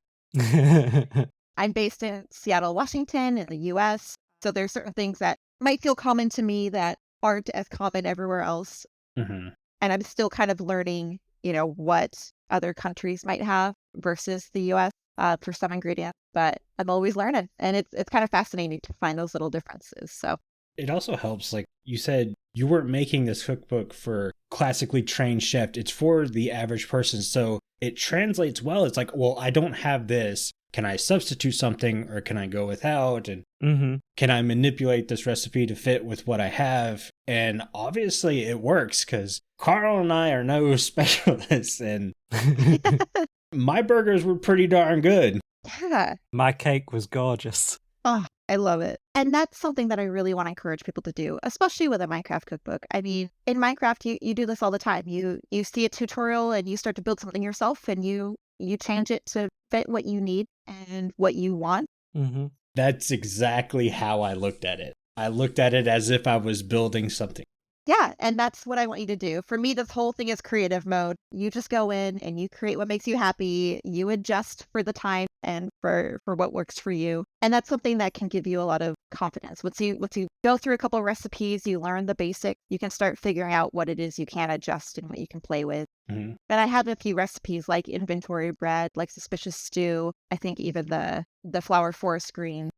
I'm based in Seattle, Washington, in the US. So there's certain things that might feel common to me that aren't as common everywhere else. And I'm still kind of learning, what other countries might have versus the US for some ingredients. But I'm always learning. And it's kind of fascinating to find those little differences. So it also helps, like you said, you weren't making this cookbook for classically trained chefs. It's for the average person. So it translates well. It's like, well, I don't have this. Can I substitute something, or can I go without? And can I manipulate this recipe to fit with what I have? And obviously it works, because Carl and I are no specialists, and my burgers were pretty darn good. yeah. My cake was gorgeous. Oh, I love it. And that's something that I really want to encourage people to do, especially with a Minecraft cookbook. I mean, in Minecraft, you do this all the time. You see a tutorial and you start to build something yourself, and you change it to fit what you need and what you want. That's exactly how I looked at it. I looked at it as if I was building something. Yeah, and that's what I want you to do. For me, this whole thing is creative mode. You just go in and you create what makes you happy. You adjust for the time and for what works for you. And that's something that can give you a lot of confidence. Once you go through a couple of recipes, you learn the basic, you can start figuring out what it is you can adjust and what you can play with. And I have a few recipes like inventory bread, like suspicious stew. I think even the flower forest green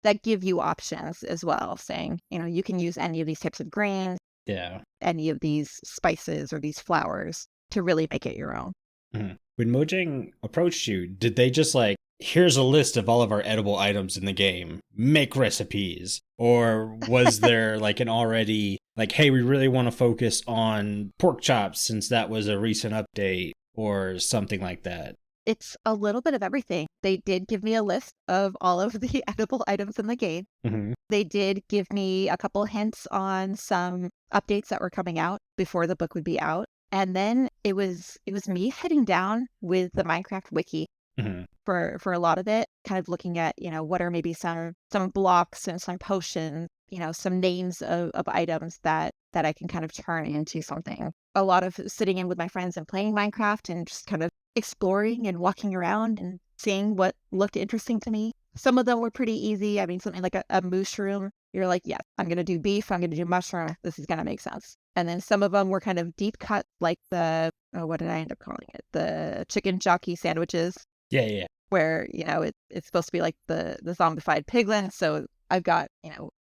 that give you options as well, saying, you can use any of these types of grains. Yeah. Any of these spices or these flours to really make it your own. When Mojang approached you, did they just like, here's a list of all of our edible items in the game, make recipes? Or was there like an already, like, hey, we really want to focus on pork chops since that was a recent update, or something like that? It's a little bit of everything. They did give me a list of all of the edible items in the game. Mhm. They did give me a couple hints on some updates that were coming out before the book would be out. And then it was me heading down with the Minecraft wiki Mhm. for a lot of it, kind of looking at, what are maybe some blocks and some potions, some names of items that I can kind of turn into something. A lot of sitting in with my friends and playing Minecraft and just kind of exploring and walking around and seeing what looked interesting to me. Some of them were pretty easy. I mean, something like a mushroom. You're like, yes, I'm going to do beef. I'm going to do mushroom. This is going to make sense. And then some of them were kind of deep cut, like what did I end up calling it? The chicken jockey sandwiches, Yeah. where, it's supposed to be like the zombified piglin. So I've got,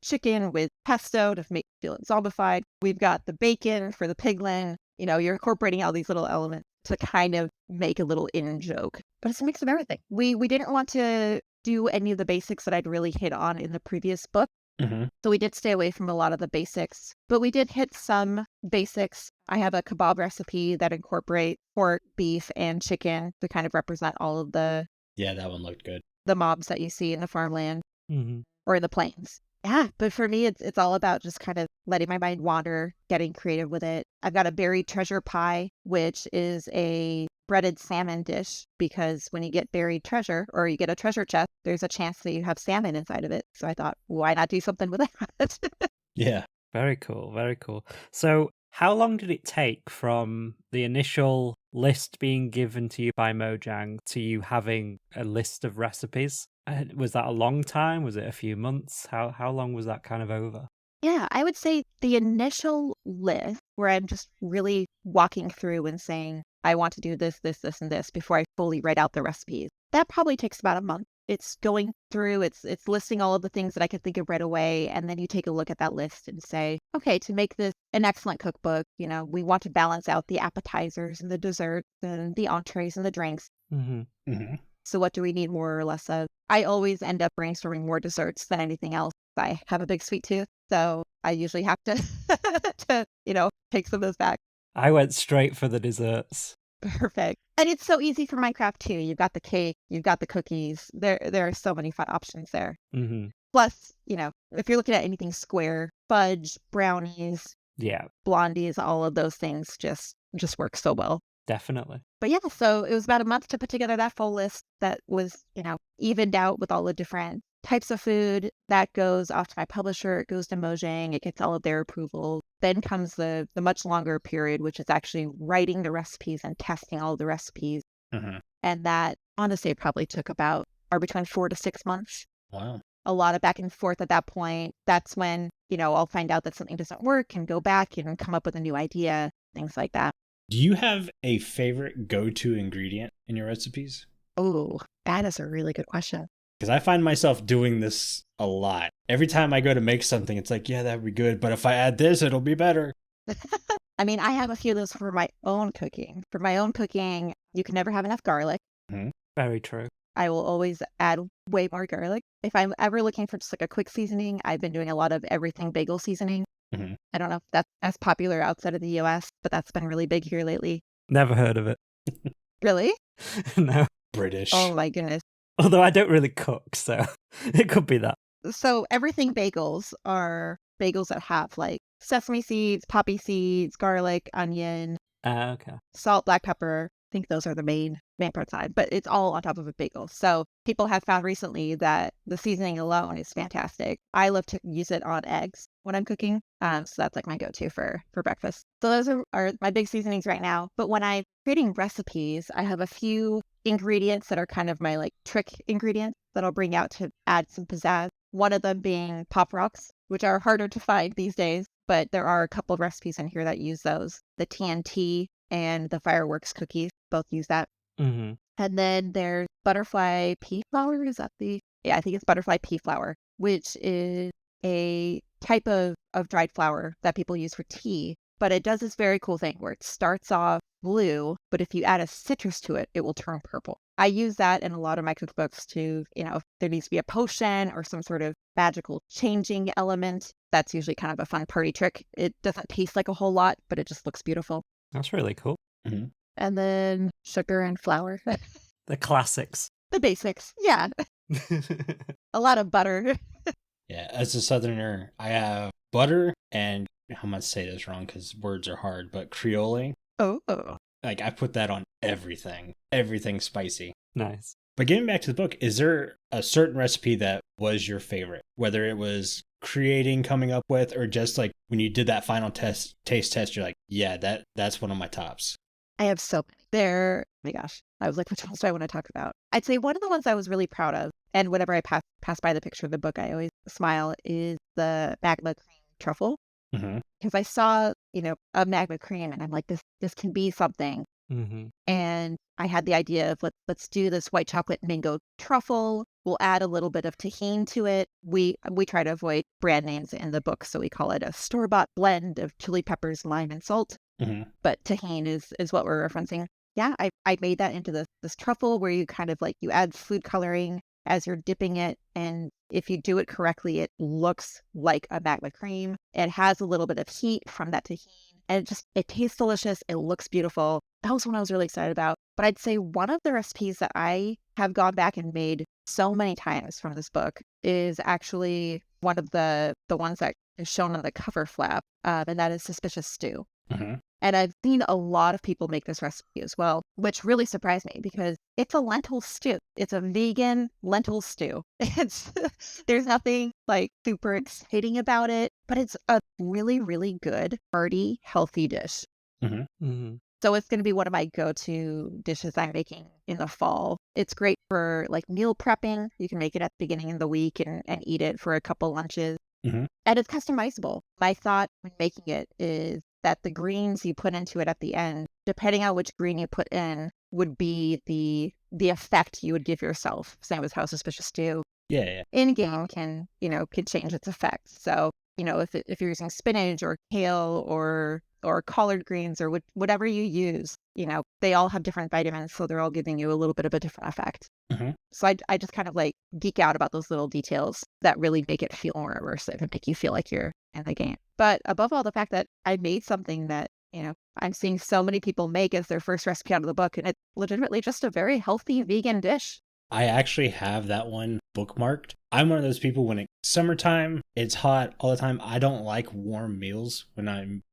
chicken with pesto to make it feel zombified. We've got the bacon for the piglin. You're incorporating all these little elements to kind of make a little in joke. But it's a mix of everything. We didn't want to do any of the basics that I'd really hit on in the previous book. Mhm. So we did stay away from a lot of the basics, but we did hit some basics. I have a kebab recipe that incorporates pork, beef, and chicken to kind of represent all of the Yeah, that one looked good. mobs that you see in the farmland Mm-hmm. or in the plains. Yeah, but for me, it's all about just kind of letting my mind wander, getting creative with it. I've got a buried treasure pie, which is a breaded salmon dish, because when you get buried treasure or you get a treasure chest, there's a chance that you have salmon inside of it. So I thought, why not do something with that? Yeah. Very cool, very cool. So, how long did it take from the initial list being given to you by Mojang to you having a list of recipes? Was that a long time? Was it a few months? How long was that kind of over? Yeah, I would say the initial list where I'm just really walking through and saying, I want to do this, this, this, and this before I fully write out the recipes. That probably takes about a month. It's going through, it's listing all of the things that I could think of right away. And then you take a look at that list and say, okay, to make this an excellent cookbook, we want to balance out the appetizers and the desserts and the entrees and the drinks. Mm-hmm. Mhm. So what do we need more or less of? I always end up brainstorming more desserts than anything else. I have a big sweet tooth, so I usually have to, take some of those back. I went straight for the desserts. Perfect. And it's so easy for Minecraft too. You've got the cake, you've got the cookies. There are so many fun options there. Mm-hmm. Plus, if you're looking at anything square, fudge, brownies, Yeah, blondies, all of those things just work so well. definitely. But yeah, so it was about a month to put together that full list that was, evened out with all the different types of food. That goes off to my publisher, it goes to Mojang, it gets all of their approval. Then comes the much longer period, which is actually writing the recipes and testing all of the recipes. Mhm. And that honestly probably took about between 4 to 6 months. Wow. A lot of back and forth at that point. That's when, I'll find out that something doesn't work and go back and come up with a new idea, things like that. Do you have a favorite go-to ingredient in your recipes? Oh, that is a really good question. Because I find myself doing this a lot. Every time I go to make something, it's like, yeah, that'd be good. But if I add this, it'll be better. I mean, I have a few of those for my own cooking. For my own cooking, you can never have enough garlic. Very true. I will always add way more garlic. If I'm ever looking for just like a quick seasoning, I've been doing a lot of everything bagel seasoning. Mhm. I don't know if that's as popular outside of the US, but that's been really big here lately. Never heard of it. Really? No. British. Oh my goodness. Although I don't really cook, so it could be that. So everything bagels are bagels that have like sesame seeds, poppy seeds, garlic, onion, Okay. salt, black pepper. I think those are the main parts on, but it's all on top of a bagel. So people have found recently that the seasoning alone is fantastic. I love to use it on eggs when I'm cooking. So that's like my go-to for breakfast. So those are my big seasonings right now. But when I'm creating recipes, I have a few ingredients that are kind of my like trick ingredients that I'll bring out to add some pizzazz. One of them being Pop Rocks, which are harder to find these days, but there are a couple of recipes in here that use those. The TNT and the fireworks cookies both use that. Mm-hmm. And then there's butterfly pea flour. Is that I think it's butterfly pea flour, which is a type of dried flour that people use for tea. But it does this very cool thing where it starts off blue, but if you add a citrus to it, it will turn purple. I use that in a lot of my cookbooks to, if there needs to be a potion or some sort of magical changing element. That's usually kind of a fun party trick. It doesn't taste like a whole lot, but it just looks beautiful. That's really cool. Mhm. And then sugar and flour. The classics. The basics. Yeah. A lot of butter. Yeah, as a southerner, I have butter and I'm gonna say this wrong because words are hard, but Creole. Oh. Like I put that on everything. Everything spicy. Nice. But getting back to the book, is there a certain recipe that was your favorite? Whether it was creating, coming up with, or just like when you did that final taste test, you're like, yeah, that's one of my tops. I have so many. Oh my gosh. I was like, which ones do I want to talk about? I'd say one of the ones I was really proud of, and whenever I pass by the picture of the book, I always smile, is the magma cream truffle. Mm-hmm. Because I saw, a magma cream, and I'm like, this can be something. Mm-hmm. And I had the idea of let's do this white chocolate mango truffle. We'll add a little bit of tahini to it. We try to avoid brand names in the book, so we call it a store-bought blend of chili peppers, lime, and salt. Mm-hmm. But tahini is what we're referencing. Yeah, I made that into this truffle where you kind of you add food coloring as you're dipping it, and if you do it correctly, it looks like a magma cream. It has a little bit of heat from that tahini, and it tastes delicious. It looks beautiful. That was one I was really excited about. But I'd say one of the recipes that I have gone back and made so many times from this book is actually one of the ones that is shown on the cover flap, and that is suspicious stew. Mm-hmm. And I've seen a lot of people make this recipe as well, which really surprised me because it's a lentil stew. It's a vegan lentil stew. There's nothing super exciting about it, but it's a really, really good, hearty, healthy dish. Mm-hmm. Mm-hmm. So it's going to be one of my go-to dishes I'm making in the fall. It's great for meal prepping. You can make it at the beginning of the week and eat it for a couple lunches. Mm-hmm. And it's customizable. My thought when making it is that the greens you put into it at the end, depending on which green you put in, would be the effect you would give yourself. Same as how suspicious stew in game can change its effect. So if you're using spinach or kale or collard greens or whatever you use, they all have different vitamins, so they're all giving you a little bit of a different effect. Mm-hmm. So I just kind of geek out about those little details that really make it feel more immersive and make you feel like you're in the game. But above all, the fact that I made something that, I'm seeing so many people make as their first recipe out of the book, and it's legitimately just a very healthy vegan dish. I actually have that one bookmarked. I'm one of those people when it's summertime, it's hot all the time. I don't like warm meals when I'm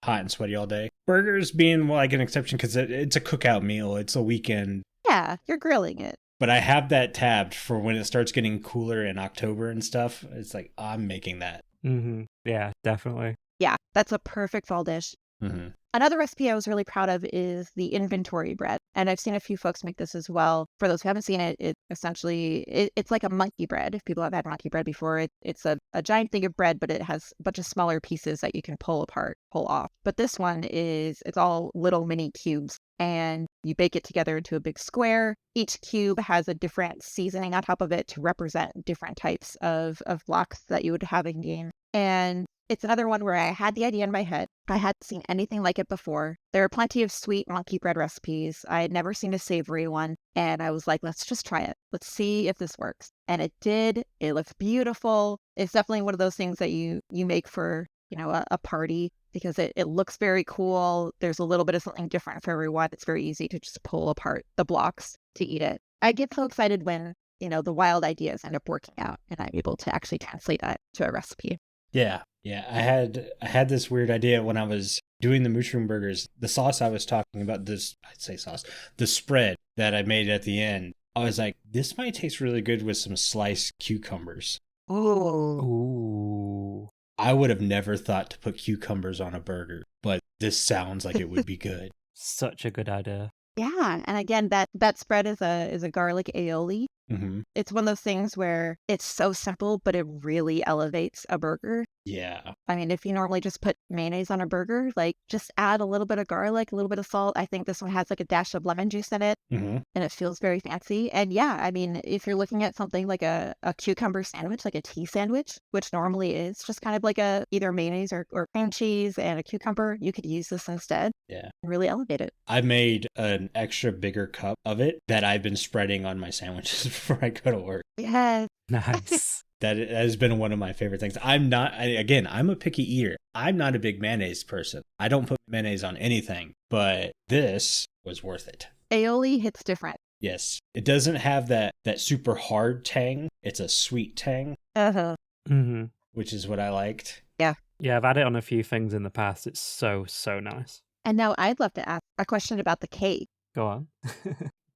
hot and sweaty all day. Burgers being an exception because it's a cookout meal. It's a weekend. Yeah, you're grilling it. But I have that tabbed for when it starts getting cooler in October and stuff. It's I'm making that. Mm-hmm. Yeah, definitely. Yeah, that's a perfect fall dish. Mm-hmm. Another recipe I was really proud of is the inventory bread. And I've seen a few folks make this as well. For those who haven't seen it, it's like a monkey bread. If people have had monkey bread before, it's a giant thing of bread, but it has a bunch of smaller pieces that you can pull off. But this one it's all little mini cubes. And you bake it together into a big square. Each cube has a different seasoning on top of it to represent different types of blocks that you would have in game. And it's another one where I had the idea in my head. I hadn't seen anything like it before. There are plenty of sweet monkey bread recipes. I had never seen a savory one. And I was like, let's just try it. Let's see if this works. And it did. It looks beautiful. It's definitely one of those things that you make for, a party because it looks very cool. There's a little bit of something different for everyone. It's very easy to just pull apart the blocks to eat it. I get so excited when, the wild ideas end up working out and I'm able to actually translate that to a recipe. Yeah. I had this weird idea when I was doing the mushroom burgers. The sauce I was talking about, the spread that I made at the end. I was like, this might taste really good with some sliced cucumbers. Ooh. I would have never thought to put cucumbers on a burger, but this sounds like it would be good. Such a good idea. Yeah, and again, that spread is a garlic aioli. Mm-hmm. It's one of those things where it's so simple, but it really elevates a burger. Yeah. I mean, if you normally just put mayonnaise on a burger, just add a little bit of garlic, a little bit of salt. I think this one has a dash of lemon juice in it, Mm-hmm. and it feels very fancy. And yeah, I mean, if you're looking at something like a cucumber sandwich, like a tea sandwich, which normally is just kind of like either mayonnaise or cream cheese and a cucumber, you could use this instead. Yeah. And really elevate it. I made an extra bigger cup of it that I've been spreading on my sandwiches before I go to work. Yes. Nice. That has been one of my favorite things. I'm a picky eater. I'm not a big mayonnaise person. I don't put mayonnaise on anything, but this was worth it. Aioli hits different. Yes. It doesn't have that super hard tang. It's a sweet tang, Uh-huh. Mm-hmm. which is what I liked. Yeah, I've had it on a few things in the past. It's so nice. And now I'd love to ask a question about the cake. Go on.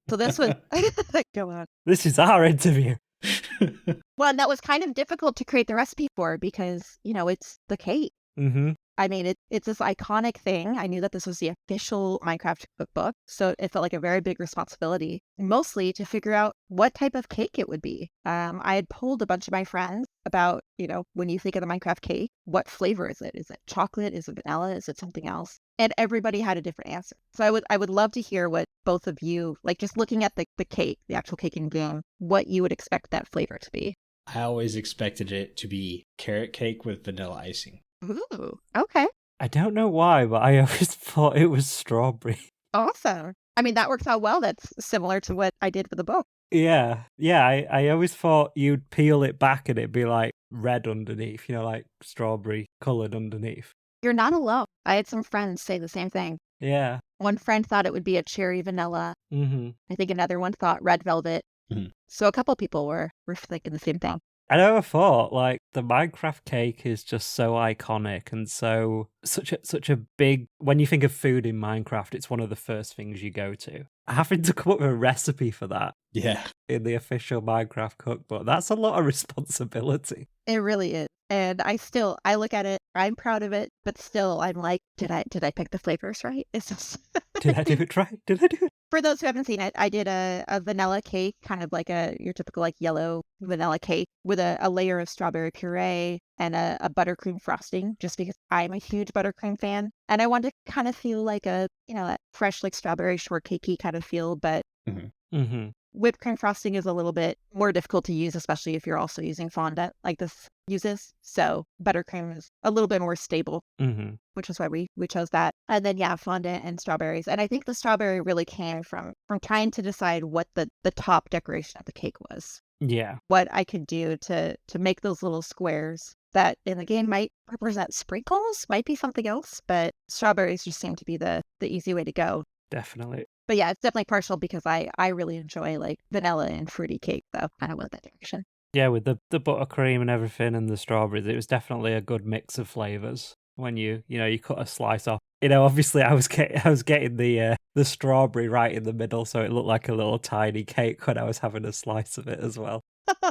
So this was go on. This is our interview. Well, and that was kind of difficult to create the recipe for because, it's the cake. Mm-hmm. I mean, it's this iconic thing. I knew that this was the official Minecraft cookbook, so it felt like a very big responsibility, mostly to figure out what type of cake it would be. I had polled a bunch of my friends about, when you think of the Minecraft cake, what flavor is it? Is it chocolate? Is it vanilla? Is it something else? And everybody had a different answer. So I would love to hear what both of you, like just looking at the cake, the actual cake in game, what you would expect that flavor to be. I always expected it to be carrot cake with vanilla icing. Ooh, okay. I don't know why, but I always thought it was strawberry. Awesome. I mean, that works out well. That's similar to what I did for the book. Yeah. I always thought you'd peel it back and it'd be like red underneath, like strawberry coloured underneath. You're not alone. I had some friends say the same thing. Yeah. One friend thought it would be a cherry vanilla. Mm-hmm. I think another one thought red velvet. Mm-hmm. So a couple people were thinking the same thing. I never thought, the Minecraft cake is just so iconic and such a big... When you think of food in Minecraft, it's one of the first things you go to. Having to come up with a recipe for that Yeah. in the official Minecraft cookbook, that's a lot of responsibility. It really is. And I look at it, I'm proud of it, but still I'm like, did I pick the flavors right? It's just... Did I do it right? Did I do it? For those who haven't seen it, I did a vanilla cake, kind of like your typical yellow vanilla cake with a layer of strawberry puree and a buttercream frosting, just because I'm a huge buttercream fan. And I wanted to kind of feel like a fresh strawberry shortcakey kind of feel, but Mm-hmm. whipped cream frosting is a little bit more difficult to use, especially if you're also using fondant like this uses. So buttercream is a little bit more stable, which is why we chose that. And then, fondant and strawberries. And I think the strawberry really came from trying to decide what the top decoration of the cake was. Yeah. What I could do to make those little squares that in the game might represent sprinkles, might be something else, but strawberries just seem to be the easy way to go. Definitely. But yeah, it's definitely partial because I really enjoy vanilla and fruity cake, so I went that direction. Yeah, with the buttercream and everything and the strawberries, it was definitely a good mix of flavors. When you cut a slice off, obviously I was getting the strawberry right in the middle, so it looked like a little tiny cake when I was having a slice of it as well.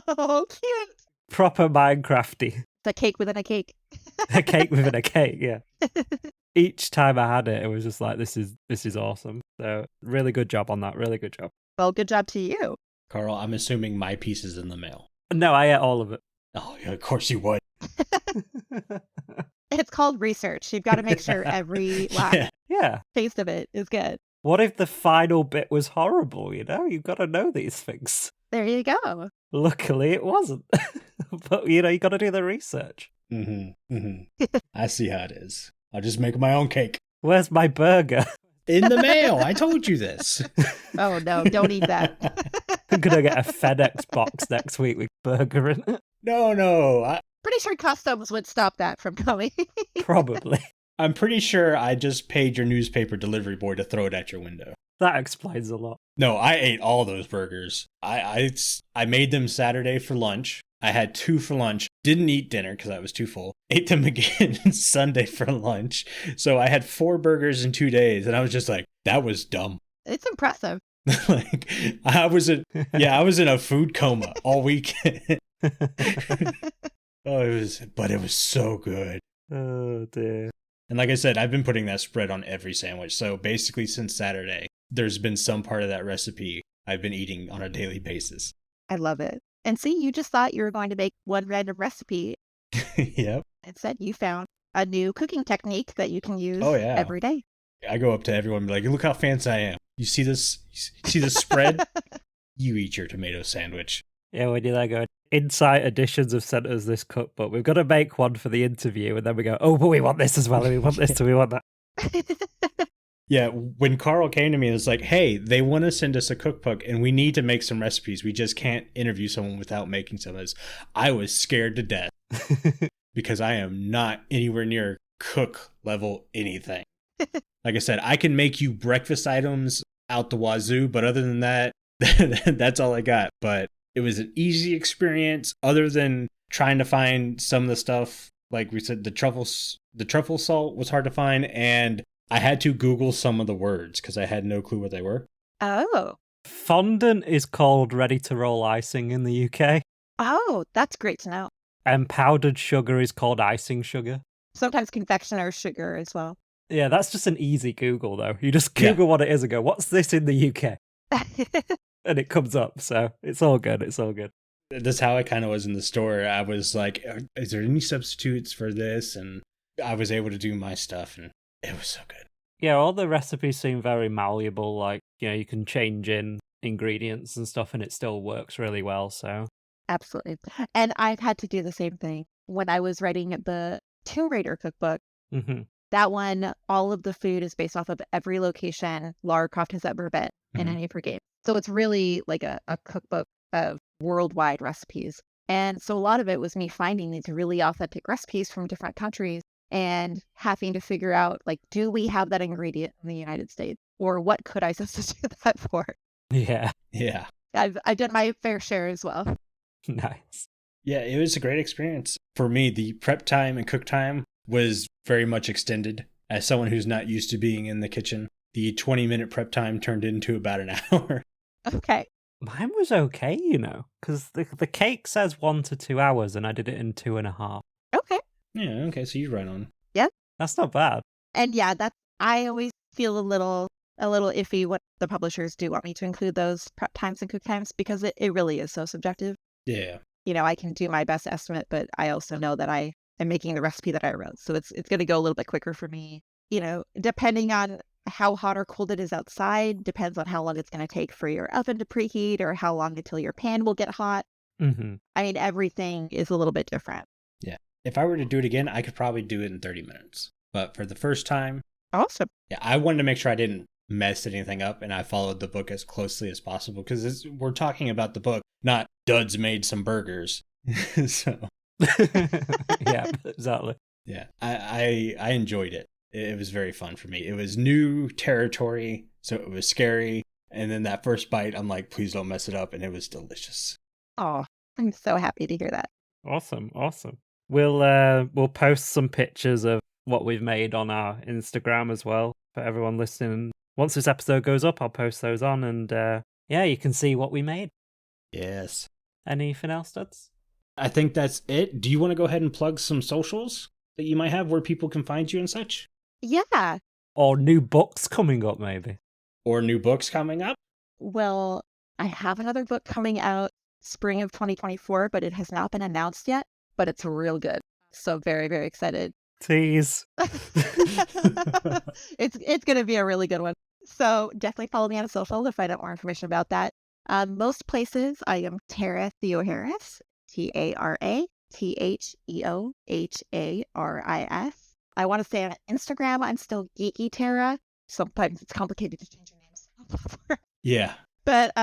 Oh, cute! Proper Minecrafty. It's a cake within a cake. A cake within a cake, yeah. Each time I had it, it was just like, this is awesome. So really good job on that. Really good job. Well, good job to you. Carl, I'm assuming my piece is in the mail. No, I ate all of it. Oh, yeah, of course you would. It's called research. You've got to make sure every last Yeah. taste of it is good. What if the final bit was horrible, You've got to know these things. There you go. Luckily, it wasn't. But, you got to do the research. I see how it is. I'll just make my own cake. Where's my burger? In the mail. I told you this. Oh, no, don't eat that. I'm going to get a FedEx box next week with burger in it. No. Pretty sure customs would stop that from coming. Probably. I'm pretty sure I just paid your newspaper delivery boy to throw it at your window. That explains a lot. No, I ate all those burgers. I made them Saturday for lunch. I had 2 for lunch. Didn't eat dinner because I was too full. Ate them again Sunday for lunch. So I had 4 burgers in 2 days. And I was just like, that was dumb. It's impressive. I was in a food coma all weekend. It was so good. Oh, dear. And like I said, I've been putting that spread on every sandwich. So basically since Saturday, there's been some part of that recipe I've been eating on a daily basis. I love it. And see, you just thought you were going to make one random recipe. Yep. Instead, you found a new cooking technique that you can use every day. I go up to everyone and be like, look how fancy I am. You see this? You see this spread? You eat your tomato sandwich. Yeah, when you're like, Insight Editions have sent us this cookbook. We've got to make one for the interview. And then we go, oh, but we want this as well. And we want this and we want that. Yeah, when Carl came to me and was like, hey, they want to send us a cookbook and we need to make some recipes. We just can't interview someone without making some of this. I was scared to death because I am not anywhere near cook level anything. Like I said, I can make you breakfast items out the wazoo, but other than that, That's all I got. But it was an easy experience other than trying to find some of the stuff. Like we said, the truffle salt was hard to find, and I had to Google some of the words because I had no clue what they were. Oh. Fondant is called ready-to-roll icing in the UK. Oh, that's great to know. And powdered sugar is called icing sugar. Sometimes confectioner sugar as well. Yeah, that's just an easy Google, though. You just Google what it is and go, what's this in the UK? And it comes up, so it's all good. It's all good. That's how I kind of was in the store. I was like, is there any substitutes for this? And I was able to do my stuff, and it was so good. Yeah, all the recipes seem very malleable. Like, you can change in ingredients and stuff, and it still works really well, so. Absolutely. And I've had to do the same thing. When I was writing the Tomb Raider cookbook, that one, all of the food is based off of every location Lara Croft has ever been in any of her games. So it's really like a cookbook of worldwide recipes. And so a lot of it was me finding these really authentic recipes from different countries and having to figure out, like, do we have that ingredient in the United States? Or what could I substitute that for? Yeah. Yeah. I've done my fair share as well. Nice. Yeah, it was a great experience. For me, the prep time and cook time was very much extended. As someone who's not used to being in the kitchen, the 20-minute prep time turned into about an hour. Okay. Mine was okay, because the cake says 1 to 2 hours, and I did it in 2.5. Okay. Yeah, okay, so you're right on. Yeah. That's not bad. And yeah, I always feel a little iffy when the publishers do want me to include those prep times and cook times because it really is so subjective. Yeah. I can do my best estimate, but I also know that I am making the recipe that I wrote. So it's going to go a little bit quicker for me, depending on how hot or cold it is outside, depends on how long it's going to take for your oven to preheat or how long until your pan will get hot. Mm-hmm. I mean, everything is a little bit different. Yeah. If I were to do it again, I could probably do it in 30 minutes. But for the first time, Awesome. Yeah, I wanted to make sure I didn't mess anything up, and I followed the book as closely as possible because we're talking about the book, not Duds made some burgers. So yeah, exactly. Yeah, I enjoyed it. It was very fun for me. It was new territory, so it was scary. And then that first bite, I'm like, please don't mess it up, and it was delicious. Oh, I'm so happy to hear that. Awesome. We'll post some pictures of what we've made on our Instagram as well for everyone listening. Once this episode goes up, I'll post those on, and you can see what we made. Yes. Anything else, Duds? I think that's it. Do you want to go ahead and plug some socials that you might have where people can find you and such? Yeah. Or new books coming up, maybe. Or new books coming up? Well, I have another book coming out spring of 2024, but it has not been announced yet, but it's real good. So very, very excited. Tease. It's going to be a really good one. So definitely follow me on social to find out more information about that. Most places, I am Tara Theoharis, TaraTheoharis. I want to say on Instagram, I'm still Geeky Tara. Sometimes it's complicated to change your name. Yeah. But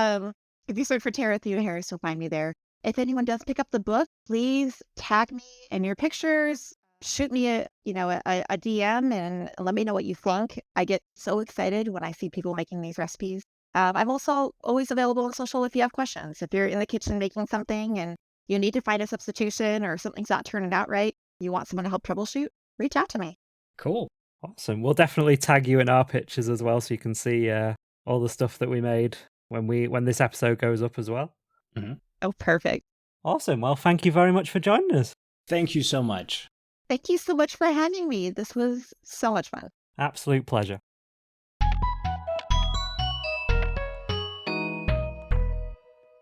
if you search for Tara Theoharis, you'll find me there. If anyone does pick up the book, please tag me in your pictures. Shoot me a DM and let me know what you think. I get so excited when I see people making these recipes. I'm also always available on social if you have questions. If you're in the kitchen making something and you need to find a substitution or something's not turning out right, you want someone to help troubleshoot, reach out to me. Cool. Awesome. We'll definitely tag you in our pictures as well so you can see all the stuff that we made when this episode goes up as well. Mm-hmm. Oh, perfect. Awesome. Well, thank you very much for joining us. Thank you so much. Thank you so much for having me. This was so much fun. Absolute pleasure.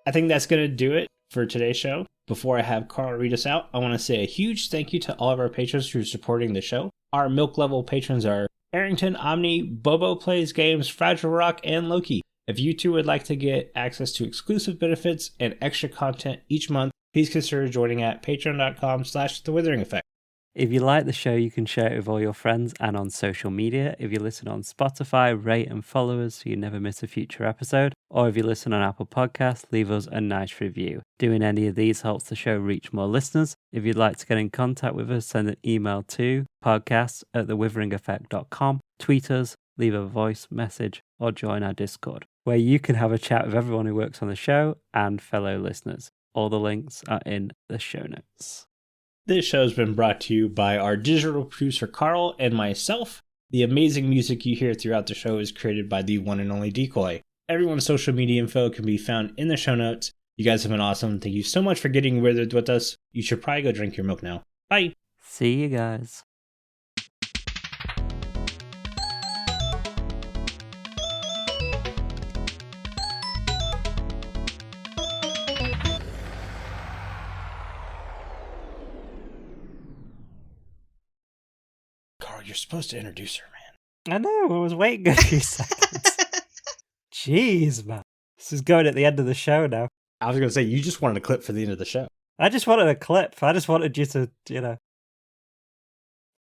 I think that's going to do it for today's show. Before I have Carl read us out, I want to say a huge thank you to all of our patrons who are supporting the show. Our milk level patrons are Aerington, Omni, BoboPlaysGames, FragileRock, and Loki. If you too would like to get access to exclusive benefits and extra content each month, please consider joining at patreon.com/The Withering Effect. If you like the show, you can share it with all your friends and on social media. If you listen on Spotify, rate and follow us so you never miss a future episode. Or if you listen on Apple Podcasts, leave us a nice review. Doing any of these helps the show reach more listeners. If you'd like to get in contact with us, send an email to podcast@thewitheringeffect.com. Tweet us leave a voice message, or join our Discord, where you can have a chat with everyone who works on the show and fellow listeners. All the links are in the show notes. This show has been brought to you by our digital producer Carl and myself. The amazing music you hear throughout the show is created by the one and only Decoy. Everyone's social media info can be found in the show notes. You guys have been awesome. Thank you so much for getting withered with us. You should probably go drink your milk now. Bye. See you guys. Carl, you're supposed to introduce her, man. I know, I was waiting a few seconds. Jeez, man. This is going at the end of the show now. I was going to say, you just wanted a clip for the end of the show. I just wanted a clip. I just wanted you to,